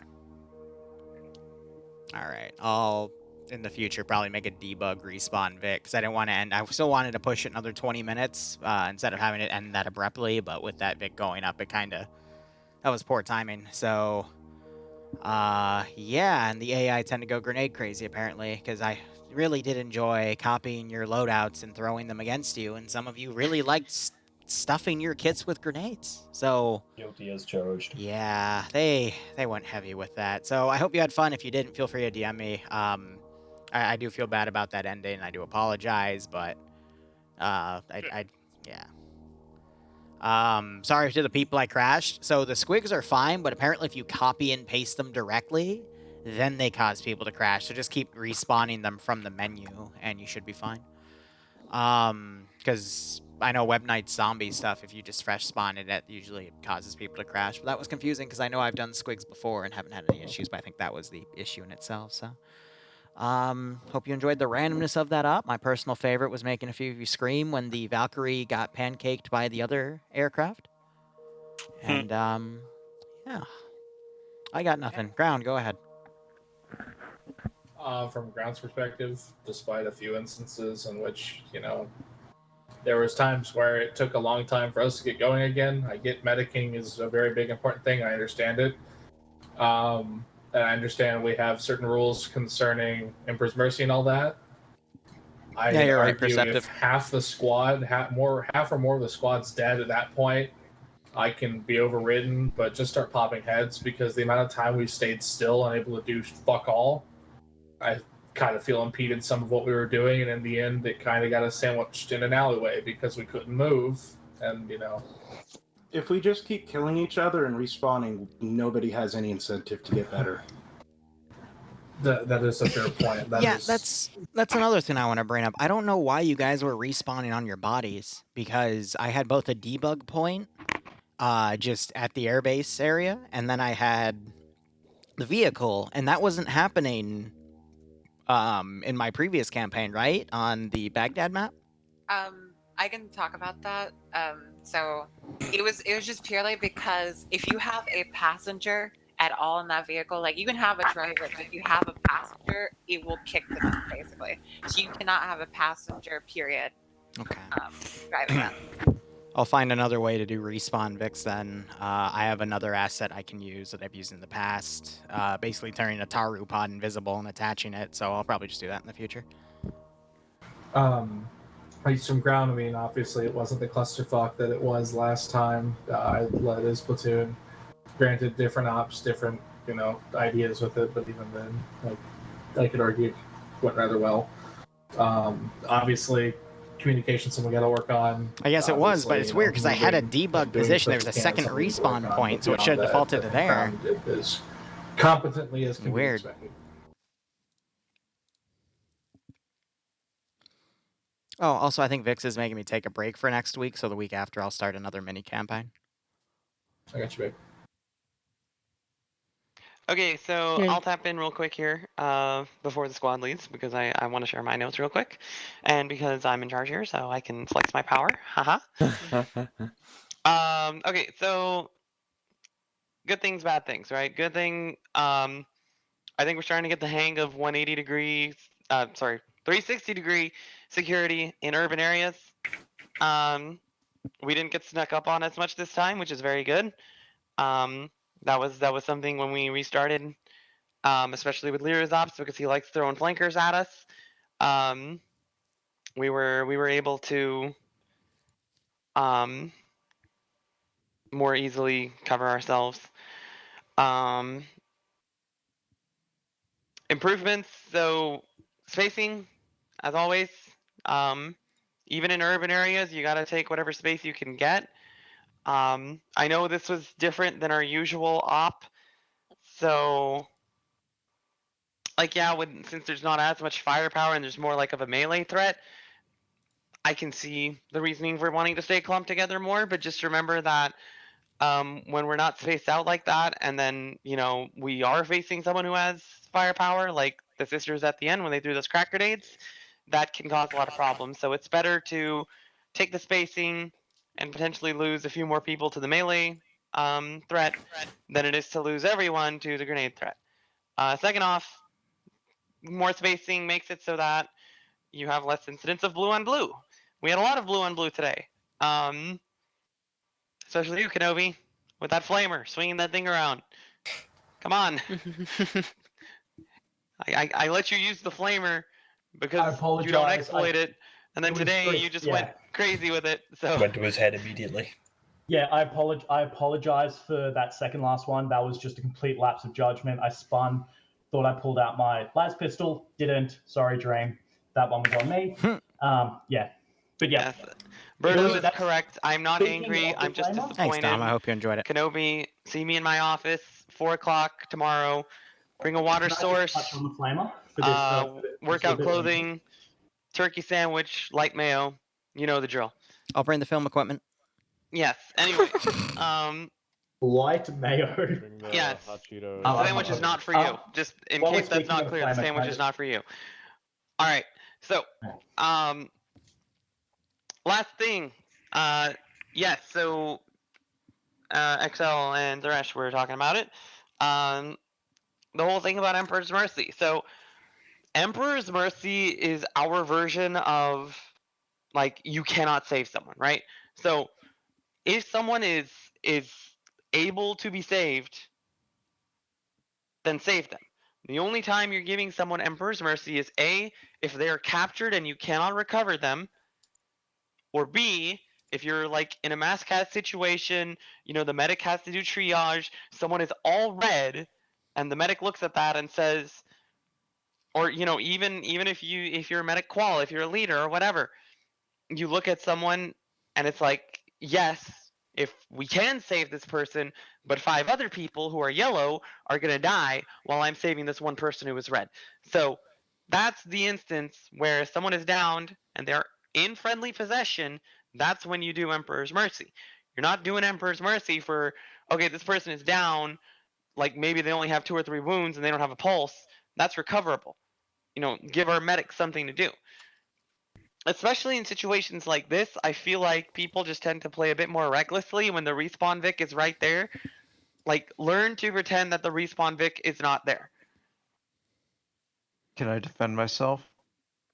All right. I'll in the future probably make a debug respawn Vic because I didn't want to end. I still wanted to push it another 20 minutes instead of having it end that abruptly, but with that Vic going up, it kind of that was poor timing. So yeah, and the AI tend to go grenade crazy apparently because I really did enjoy copying your loadouts and throwing them against you, and some of you really liked stuffing your kits with grenades. So Guilty as charged. yeah, they went heavy with that. So I hope you had fun. If you didn't, feel free to DM me. I do feel bad about that ending. I do apologize, but yeah. Sorry to the people I crashed. So the squigs are fine, but apparently if you copy and paste them directly, then they cause people to crash. So just keep respawning them from the menu, and you should be fine. Because I know Web Knight zombie stuff, if you just fresh spawn it, usually causes people to crash. But that was confusing because I know I've done squigs before and haven't had any issues, but I think that was the issue in itself, so. Hope you enjoyed the randomness of that up. My personal favorite was making a few of you scream when the Valkyrie got pancaked by the other aircraft. And, yeah. I got nothing. Ground, go ahead. From Ground's perspective, despite a few instances in which, you know, there was times where it took a long time for us to get going again. I get medicing is a very big important thing. I understand it. And I understand we have certain rules concerning Emperor's Mercy and all that. Yeah, you're right, argue Perceptive. if half the squad, half or more of the squad's dead at that point, I can be overridden, but just start popping heads because the amount of time we stayed still, unable to do fuck all, I kind of feel impeded some of what we were doing, and in the end, it kind of got us sandwiched in an alleyway because we couldn't move, and, you know. If we just keep killing each other and respawning, nobody has any incentive to get better. That is a fair point. That's another thing I want to bring up. I don't know why you guys were respawning on your bodies, because I had both a debug point, just at the airbase area, and then I had the vehicle, and that wasn't happening in my previous campaign, right? On the Baghdad map? I can talk about that. So it was just purely because if you have a passenger at all in that vehicle, like you can have a driver, but if you have a passenger, it will kick them out basically. So you cannot have a passenger, period. Okay. Driving that. I'll find another way to do respawn Vix then. I have another asset I can use that I've used in the past. Basically turning a Taru pod invisible and attaching it, so I'll probably just do that in the future. Heights from ground, I mean, obviously it wasn't the clusterfuck that it was last time. I led his platoon. Granted, different ops, different, ideas with it, but even then, I could argue it went rather well. Obviously, communication something we got to work on. I guess it was, but it's weird because I had a debug position. There was a second respawn point, so it should have defaulted to there. As competently as can be expected. Oh, also, I think Vix is making me take a break for next week, so the week after I'll start another mini campaign. I got you, babe. Okay, so I'll tap in real quick here before the squad leads, because I want to share my notes real quick, and because I'm in charge here, so I can flex my power. Haha. Okay, so good things, bad things, right? Good thing, I think we're starting to get the hang of 360 degree security in urban areas. We didn't get snuck up on as much this time, which is very good. That was something when we restarted, especially with Liru's ops, because he likes throwing flankers at us. We were able to more easily cover ourselves. Improvements, so spacing, as always. Even in urban areas, you got to take whatever space you can get. I know this was different than our usual op, so since there's not as much firepower and there's more like of a melee threat, I can see the reasoning for wanting to stay clumped together more. But just remember that when we're not spaced out like that, and then we are facing someone who has firepower, like the sisters at the end when they threw those crack grenades, that can cause a lot of problems. So it's better to take the spacing and potentially lose a few more people to the melee threat than it is to lose everyone to the grenade threat. Second off, more spacing makes it so that you have less incidents of blue on blue. We had a lot of blue on blue today. Especially you, Kenobi, with that flamer, swinging that thing around. Come on. I let you use the flamer because you don't exploit it, and then today you just went crazy with it. So went to his head immediately. Yeah, I apologize for that second last one. That was just a complete lapse of judgment. I spun, thought I pulled out my las pistol, didn't. Sorry, Dream. That one was on me. Yeah. But yeah. Berto is correct. I'm not angry. I'm just disappointed. Thanks, Tom. I hope you enjoyed it. Kenobi, see me in my office, 4 o'clock tomorrow. Bring a water source. On the flamer for this, workout clothing, turkey sandwich, light mayo. You know the drill. I'll bring the film equipment. Yes. Anyway, light mayo. Yes. The sandwich is not for you. Just in case that's not clear, the sandwich is not for you. All right. So, last thing. Yes. So, XL and Thresh were talking about it. The whole thing about Emperor's Mercy. So, Emperor's Mercy is our version of, you cannot save someone, right? So, if someone is able to be saved, then save them. The only time you're giving someone Emperor's Mercy is A, if they are captured and you cannot recover them, or B, if you're in a mass cat situation, the medic has to do triage, someone is all red, and the medic looks at that and says, or even if you're a medic qual, if you're a leader or whatever, you look at someone and it's yes, if we can save this person, but 5 other people who are yellow are going to die while I'm saving this one person who is red. So that's the instance where someone is downed and they're in friendly possession. That's when you do Emperor's Mercy. You're not doing Emperor's Mercy for, okay, this person is down, like maybe they only have 2 or 3 wounds and they don't have a pulse. That's recoverable. You know, give our medics something to do. Especially in situations like this, I feel like people just tend to play a bit more recklessly when the respawn Vic is right there. Like, learn to pretend that the respawn Vic is not there. Can I defend myself?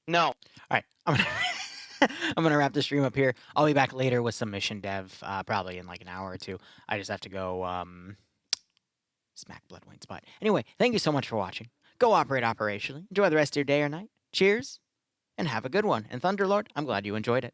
No. All right. I'm gonna wrap the stream up here. I'll be back later with some mission dev, probably in like an hour or 2. I just have to go smack Bloodwing's butt. Anyway, thank you so much for watching. Go operate operationally. Enjoy the rest of your day or night. Cheers, and have a good one. And Thunderlord, I'm glad you enjoyed it.